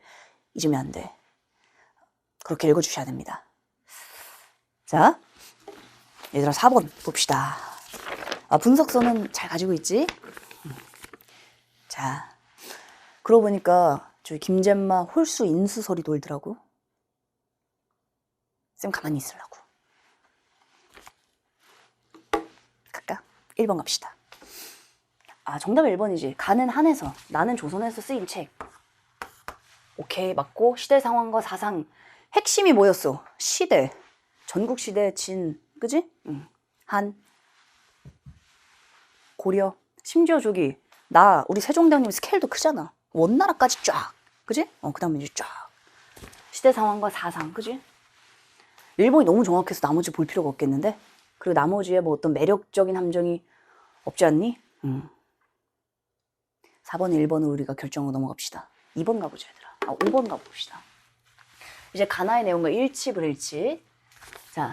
잊으면 안 돼. 그렇게 읽어주셔야 됩니다. 자, 얘들아 4번 봅시다. 분석서는 잘 가지고 있지? 자, 그러고 보니까 저기 김잼마 홀수 인수설이 돌더라고. 쌤 가만히 있으려고. 갈까? 1번 갑시다. 정답은 1번이지. 가는 한에서, 나는 조선에서 쓰인 책. 오케이, 맞고. 시대 상황과 사상. 핵심이 뭐였어? 시대. 전국 시대 진, 그지? 한, 고려. 심지어 저기, 우리 세종대왕님 스케일도 크잖아. 원나라까지 쫙. 그지? 그 다음에 이제 쫙. 시대 상황과 사상, 그지? 일본이 너무 정확해서 나머지 볼 필요가 없겠는데? 그리고 나머지에 뭐 어떤 매력적인 함정이 없지 않니? 4번에 1번을 우리가 결정하고 넘어갑시다. 2번 가보자, 얘들아. 5번 가봅시다. 이제 가나의 내용과 일치, 불일치. 자.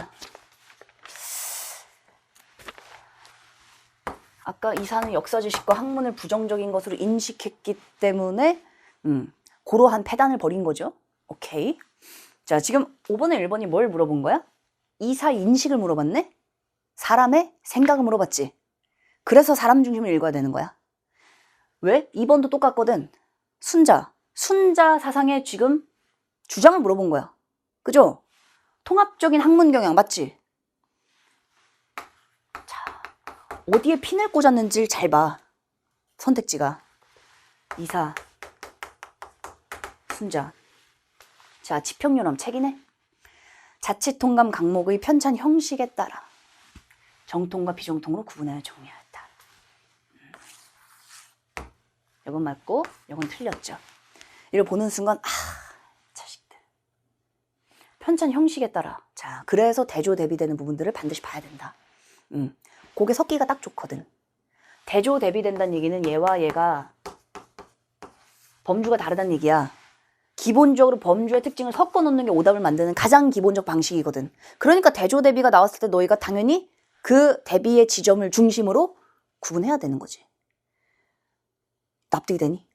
아까 이사는 역사지식과 학문을 부정적인 것으로 인식했기 때문에, 고러한 패단을 벌인 거죠. 오케이. 자, 지금 5번에 1번이 뭘 물어본 거야? 이사 인식을 물어봤네? 사람의 생각을 물어봤지. 그래서 사람 중심을 읽어야 되는 거야. 왜? 2번도 똑같거든. 순자 사상의 지금 주장을 물어본 거야. 그죠? 통합적인 학문 경향 맞지? 자, 어디에 핀을 꽂았는지를 잘 봐. 선택지가. 이사, 순자. 자, 지평요람 책이네. 자치통감 강목의 편찬 형식에 따라 정통과 비정통으로 구분하여 정리하였다. 이건 맞고 이건 틀렸죠. 이걸 보는 순간 자식들. 편찬 형식에 따라. 자, 그래서 대조 대비되는 부분들을 반드시 봐야 된다. 그게 섞기가 딱 좋거든. 대조 대비된다는 얘기는 얘와 얘가 범주가 다르다는 얘기야. 기본적으로 범주의 특징을 섞어 놓는 게 오답을 만드는 가장 기본적 방식이거든. 그러니까 대조 대비가 나왔을 때 너희가 당연히 그 대비의 지점을 중심으로 구분해야 되는 거지. 납득이 되니?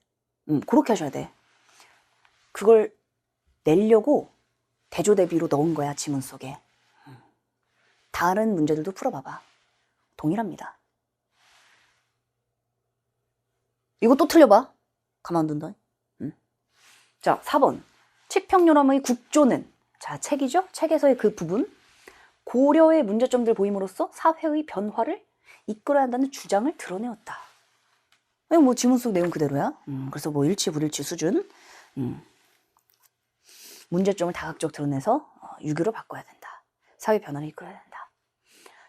그렇게 하셔야 돼. 그걸 내려고 대조 대비로 넣은 거야, 지문 속에. 다른 문제들도 풀어봐봐. 동일합니다. 이거 또 틀려봐. 가만둔다. 자, 4번. 치평요람의 국조는, 자, 책이죠? 책에서의 그 부분. 고려의 문제점들 보임으로써 사회의 변화를 이끌어야 한다는 주장을 드러내었다. 이거 뭐 지문 속 내용 그대로야. 그래서 뭐 일치, 불일치 수준. 문제점을 다각적 드러내서 유교로 바꿔야 된다. 사회 변화를 이끌어야 된다.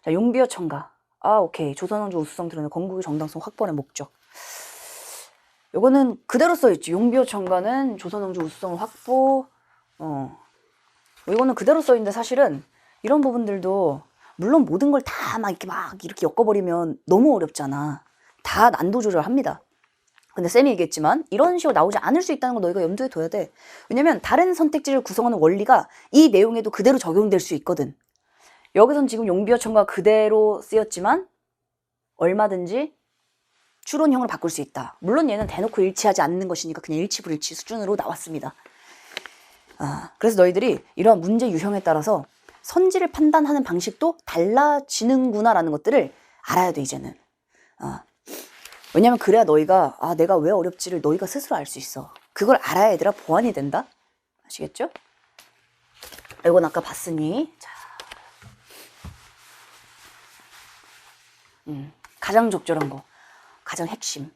자, 용비어 첨가. 오케이. 조선왕조 우수성 드러내 건국의 정당성 확보의 목적. 요거는 그대로 써있지. 용비어 첨가는 조선왕조 우수성을 확보. 이거는 그대로 써있는데 사실은 이런 부분들도 물론 모든 걸 다 막 이렇게 엮어버리면 너무 어렵잖아. 다 난도 조절합니다. 근데 쌤이 얘기했지만 이런 식으로 나오지 않을 수 있다는 거 너희가 염두에 둬야 돼. 왜냐면 다른 선택지를 구성하는 원리가 이 내용에도 그대로 적용될 수 있거든. 여기선 지금 용비어 첨가 그대로 쓰였지만 얼마든지 추론형을 바꿀 수 있다. 물론 얘는 대놓고 일치하지 않는 것이니까 그냥 일치 불일치 수준으로 나왔습니다. 그래서 너희들이 이러한 문제 유형에 따라서 선지를 판단하는 방식도 달라지는구나라는 것들을 알아야 돼, 이제는. 왜냐면 그래야 너희가 내가 왜 어렵지를 너희가 스스로 알 수 있어. 그걸 알아야 얘들아 보완이 된다. 아시겠죠? 이건 아까 봤으니. 자. 가장 적절한 거. 가장 핵심.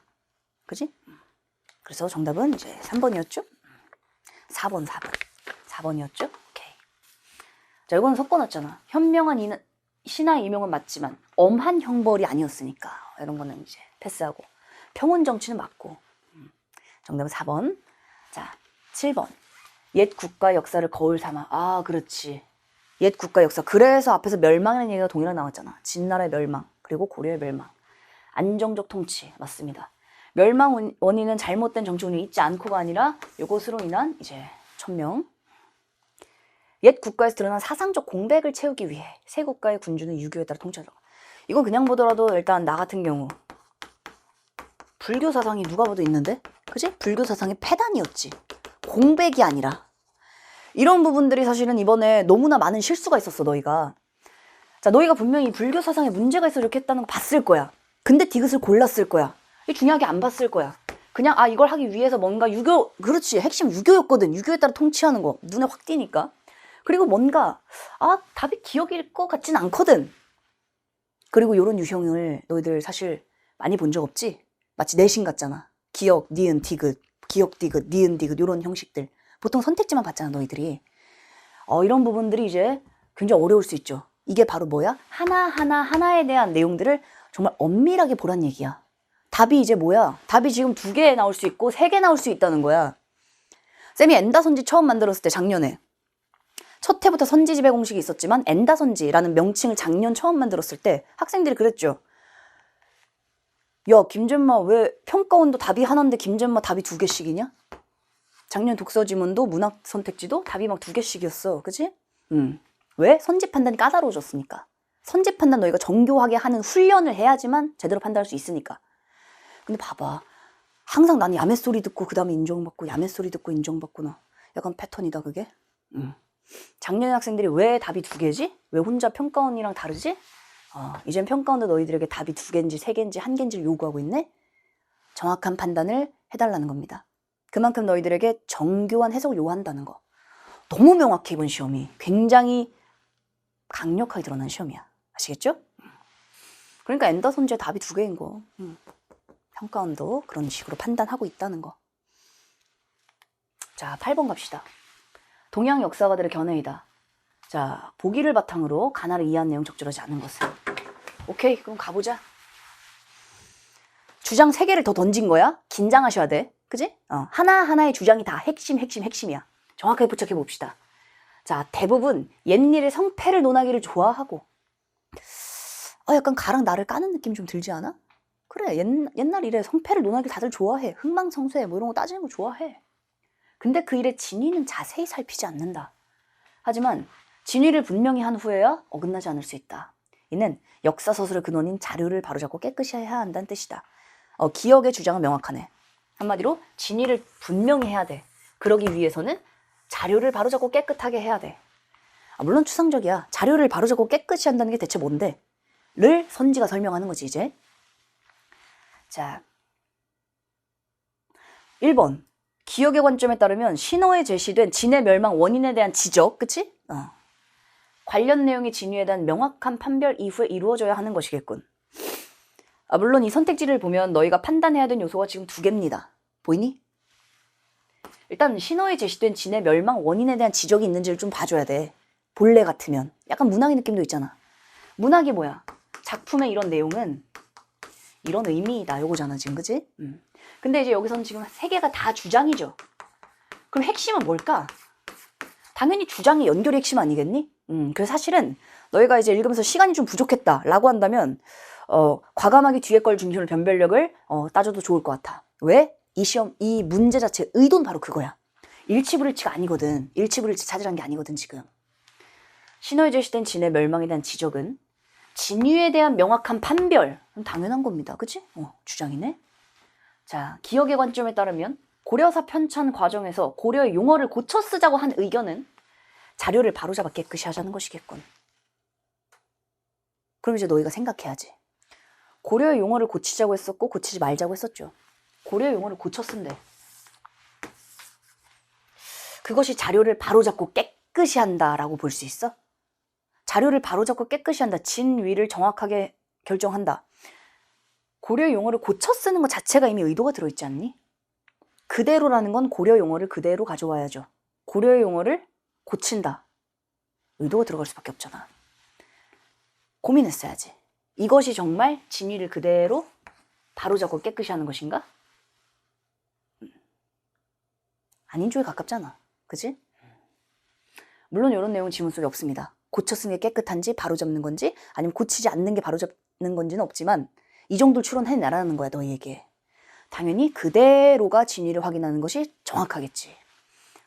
그지? 그래서 정답은 이제 3번이었죠? 4번이었죠? 오케이. 자, 이건 섞어놨잖아. 현명한 신하의 이명은 맞지만 엄한 형벌이 아니었으니까 이런 거는 이제 패스하고 평온 정치는 맞고. 정답은 4번. 자, 7번. 옛 국가 역사를 거울 삼아. 그렇지. 옛 국가 역사. 그래서 앞에서 멸망이라는 얘기가 동일하게 나왔잖아. 진나라의 멸망 그리고 고려의 멸망. 안정적 통치 맞습니다. 멸망 원인은 잘못된 정치 운영이 있지 않고가 아니라 이것으로 인한 이제 천명. 옛 국가에서 드러난 사상적 공백을 채우기 위해 새 국가의 군주는 유교에 따라 통치하다. 이건 그냥 보더라도 일단 나 같은 경우 불교 사상이 누가 봐도 있는데? 그지? 불교 사상이 폐단이었지. 공백이 아니라. 이런 부분들이 사실은 이번에 너무나 많은 실수가 있었어, 너희가. 자, 너희가 분명히 불교 사상에 문제가 있어 이렇게 했다는 거 봤을 거야. 근데 디귿을 골랐을 거야. 중요하게 안 봤을 거야. 그냥 이걸 하기 위해서 뭔가 유교, 그렇지. 핵심 유교였거든. 유교에 따라 통치하는 거. 눈에 확 띄니까. 그리고 뭔가 답이 기억일 것 같진 않거든. 그리고 이런 유형을 너희들 사실 많이 본 적 없지? 마치 내신 같잖아. 기억, 니은, 디귿. 기역 디귿, 니은 디귿 이런 형식들. 보통 선택지만 봤잖아 너희들이. 이런 부분들이 이제 굉장히 어려울 수 있죠. 이게 바로 뭐야? 하나에 대한 내용들을 정말 엄밀하게 보란 얘기야. 답이 이제 뭐야? 답이 지금 2개 나올 수 있고 3개 나올 수 있다는 거야. 쌤이 엔다선지 처음 만들었을 때 작년에 첫 해부터 선지지배 공식이 있었지만 엔다선지라는 명칭을 작년 처음 만들었을 때 학생들이 그랬죠. 야, 김잼마 왜 평가원도 답이 하나인데 김잼마 답이 2개씩이냐? 작년 독서지문도 문학 선택지도 답이 막 2개씩이었어. 그치? 왜? 선지 판단이 까다로워졌으니까. 선지 판단 너희가 정교하게 하는 훈련을 해야지만 제대로 판단할 수 있으니까. 근데 봐봐. 항상 나는 야매 소리 듣고 그 다음에 인정받고 야매 소리 듣고 인정받고 약간 패턴이다 그게. 작년 학생들이 왜 답이 2개지? 왜 혼자 평가원이랑 다르지? 이젠 평가원도 너희들에게 답이 2개인지 3개인지 1개인지를 요구하고 있네? 정확한 판단을 해달라는 겁니다. 그만큼 너희들에게 정교한 해석을 요한다는 거. 너무 명확해 이번 시험이. 굉장히 강력하게 드러난 시험이야. 아시겠죠? 그러니까 엔더선지의 답이 2개인 거. 평가원도 그런 식으로 판단하고 있다는 거. 자, 8번 갑시다. 동양 역사가들의 견해이다. 자, 보기를 바탕으로 가나를 이해한 내용 적절하지 않은 것은. 오케이, 그럼 가보자. 주장 3개를 더 던진 거야. 긴장하셔야 돼. 그지? 하나하나의 주장이 다 핵심이야. 정확하게 포착해 봅시다. 자, 대부분 옛일의 성패를 논하기를 좋아하고 약간 가랑 나를 까는 느낌 좀 들지 않아? 그래, 옛날 일에 성패를 논하기를 다들 좋아해. 흥망성쇠 뭐 이런 거 따지는 거 좋아해. 근데 그 일의 진위는 자세히 살피지 않는다. 하지만 진위를 분명히 한 후에야 어긋나지 않을 수 있다. 이는 역사서술의 근원인 자료를 바로잡고 깨끗이 해야 한다는 뜻이다. 기억의 주장은 명확하네. 한마디로 진위를 분명히 해야 돼. 그러기 위해서는 자료를 바로잡고 깨끗하게 해야 돼. 물론 추상적이야. 자료를 바로잡고 깨끗이 한다는 게 대체 뭔데? 를 선지가 설명하는 거지 이제. 자, 1번. 기억의 관점에 따르면 신어에 제시된 진의 멸망 원인에 대한 지적, 그치? 관련 내용의 진위에 대한 명확한 판별 이후에 이루어져야 하는 것이겠군. 물론 이 선택지를 보면 너희가 판단해야 되는 요소가 지금 2개입니다. 보이니? 일단 신어에 제시된 진의 멸망 원인에 대한 지적이 있는지를 좀 봐줘야 돼. 본래 같으면. 약간 문학의 느낌도 있잖아. 문학이 뭐야? 작품의 이런 내용은 이런 의미다 요거잖아 지금, 그치? 근데 이제 여기서는 지금 3개가 다 주장이죠. 그럼 핵심은 뭘까? 당연히 주장의 연결이 핵심 아니겠니? 그래서 사실은 너희가 이제 읽으면서 시간이 좀 부족했다라고 한다면 과감하게 뒤에 걸 중심으로 변별력을 따져도 좋을 것 같아. 왜? 이 시험, 이 문제 자체 의도는 바로 그거야. 일치불일치가 아니거든. 일치불일치 찾으라는 게 아니거든 지금. 신어에 제시된 진의 멸망에 대한 지적은 진위에 대한 명확한 판별. 당연한 겁니다. 그치? 주장이네. 자, 기억의 관점에 따르면 고려사 편찬 과정에서 고려의 용어를 고쳐 쓰자고 한 의견은 자료를 바로잡아 깨끗이 하자는 것이겠군. 그럼 이제 너희가 생각해야지. 고려의 용어를 고치자고 했었고 고치지 말자고 했었죠. 고려의 용어를 고쳐 쓴대. 그것이 자료를 바로잡고 깨끗이 한다라고 볼 수 있어? 자료를 바로잡고 깨끗이 한다. 진위를 정확하게 결정한다. 고려 용어를 고쳐 쓰는 것 자체가 이미 의도가 들어있지 않니? 그대로라는 건 고려 용어를 그대로 가져와야죠. 고려 용어를 고친다. 의도가 들어갈 수밖에 없잖아. 고민했어야지. 이것이 정말 진위를 그대로 바로잡고 깨끗이 하는 것인가? 아닌 쪽에 가깝잖아. 그치? 물론 이런 내용은 지문 속에 없습니다. 고쳐 쓰는 게 깨끗한지 바로잡는 건지 아니면 고치지 않는 게 바로잡는 건지는 없지만 이 정도를 추론해내라는 거야 너희에게. 당연히 그대로가 진위를 확인하는 것이 정확하겠지.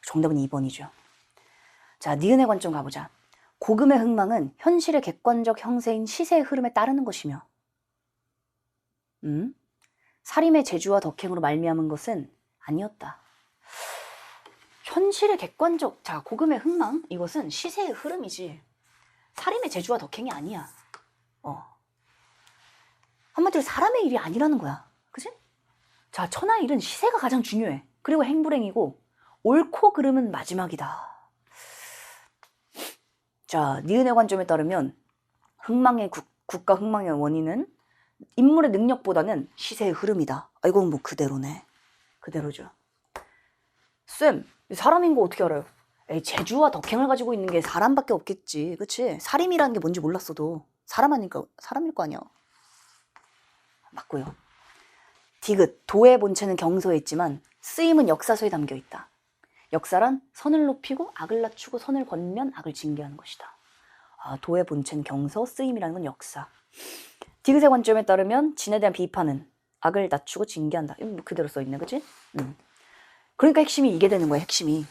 정답은 2번이죠. 자, 니은의 관점 가보자. 고금의 흥망은 현실의 객관적 형세인 시세의 흐름에 따르는 것이며 사림의 재주와 덕행으로 말미암은 것은 아니었다. 현실의 객관적, 자, 고금의 흥망, 이것은 시세의 흐름이지 사림의 재주와 덕행이 아니야. 한마디로 사람의 일이 아니라는 거야. 그치? 자, 천하의 일은 시세가 가장 중요해. 그리고 행불행이고 옳고 그름은 마지막이다. 자, 니은의 관점에 따르면 흥망의 국가 흥망의 원인은 인물의 능력보다는 시세의 흐름이다. 이건 뭐 그대로네. 그대로죠. 쌤, 사람인 거 어떻게 알아요? 에이, 재주와 덕행을 가지고 있는 게 사람밖에 없겠지. 그치? 사림이라는 게 뭔지 몰랐어도 사람 아니까 사람일 거 아니야. 맞고요. 디귿, 도의 본체는 경서에 있지만 쓰임은 역사서에 담겨 있다. 역사란 선을 높이고 악을 낮추고 선을 건면 악을 징계하는 것이다. 아, 도의 본체는 경서, 쓰임이라는 건 역사. 디귿의 관점에 따르면 진에 대한 비판은 악을 낮추고 징계한다. 이거 그대로 써있네, 그치? 그러니까 핵심이 이게 되는 거야, 핵심이.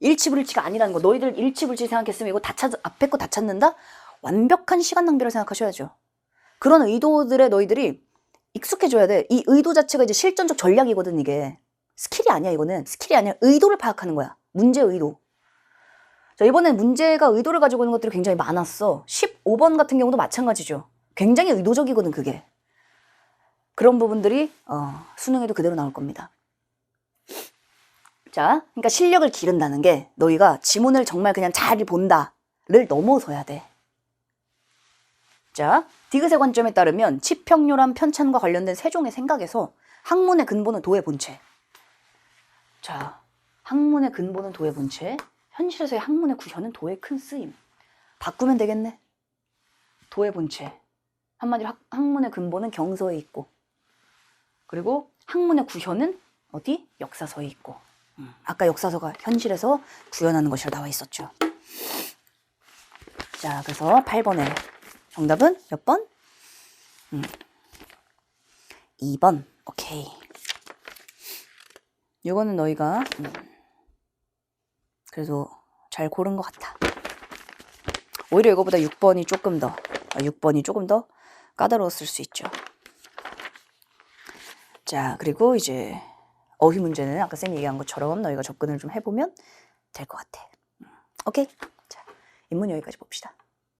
일치불일치가 아니라는 거. 너희들 일치불일치 생각했으면 이거 앞에 거 다 찾는다? 완벽한 시간 낭비를 생각하셔야죠. 그런 의도들에 너희들이 익숙해져야 돼. 이 의도 자체가 이제 실전적 전략이거든, 이게. 스킬이 아니야, 이거는. 스킬이 아니라 의도를 파악하는 거야. 문제 의도. 자, 이번엔 문제가 의도를 가지고 있는 것들이 굉장히 많았어. 15번 같은 경우도 마찬가지죠. 굉장히 의도적이거든, 그게. 그런 부분들이 수능에도 그대로 나올 겁니다. 자, 그러니까 실력을 기른다는 게 너희가 지문을 정말 그냥 잘 본다를 넘어서야 돼. 자, 디귿의 관점에 따르면 치평요란 편찬과 관련된 세종의 생각에서 학문의 근본은 도의 본체. 자, 학문의 근본은 도의 본체. 현실에서의 학문의 구현은 도의 큰 쓰임. 바꾸면 되겠네. 도의 본체. 한마디로 학문의 근본은 경서에 있고, 그리고 학문의 구현은 어디? 역사서에 있고. 아까 역사서가 현실에서 구현하는 것이라 나와 있었죠. 자, 그래서 8번에 정답은 몇 번? 2번. 오케이. 이거는 너희가 그래도 잘 고른 것 같아. 오히려 이거보다 6번이 조금 더 까다로웠을 수 있죠. 자, 그리고 이제 어휘 문제는 아까 쌤이 얘기한 것처럼 너희가 접근을 좀 해보면 될 것 같아. 오케이. 자, 인문 여기까지 봅시다.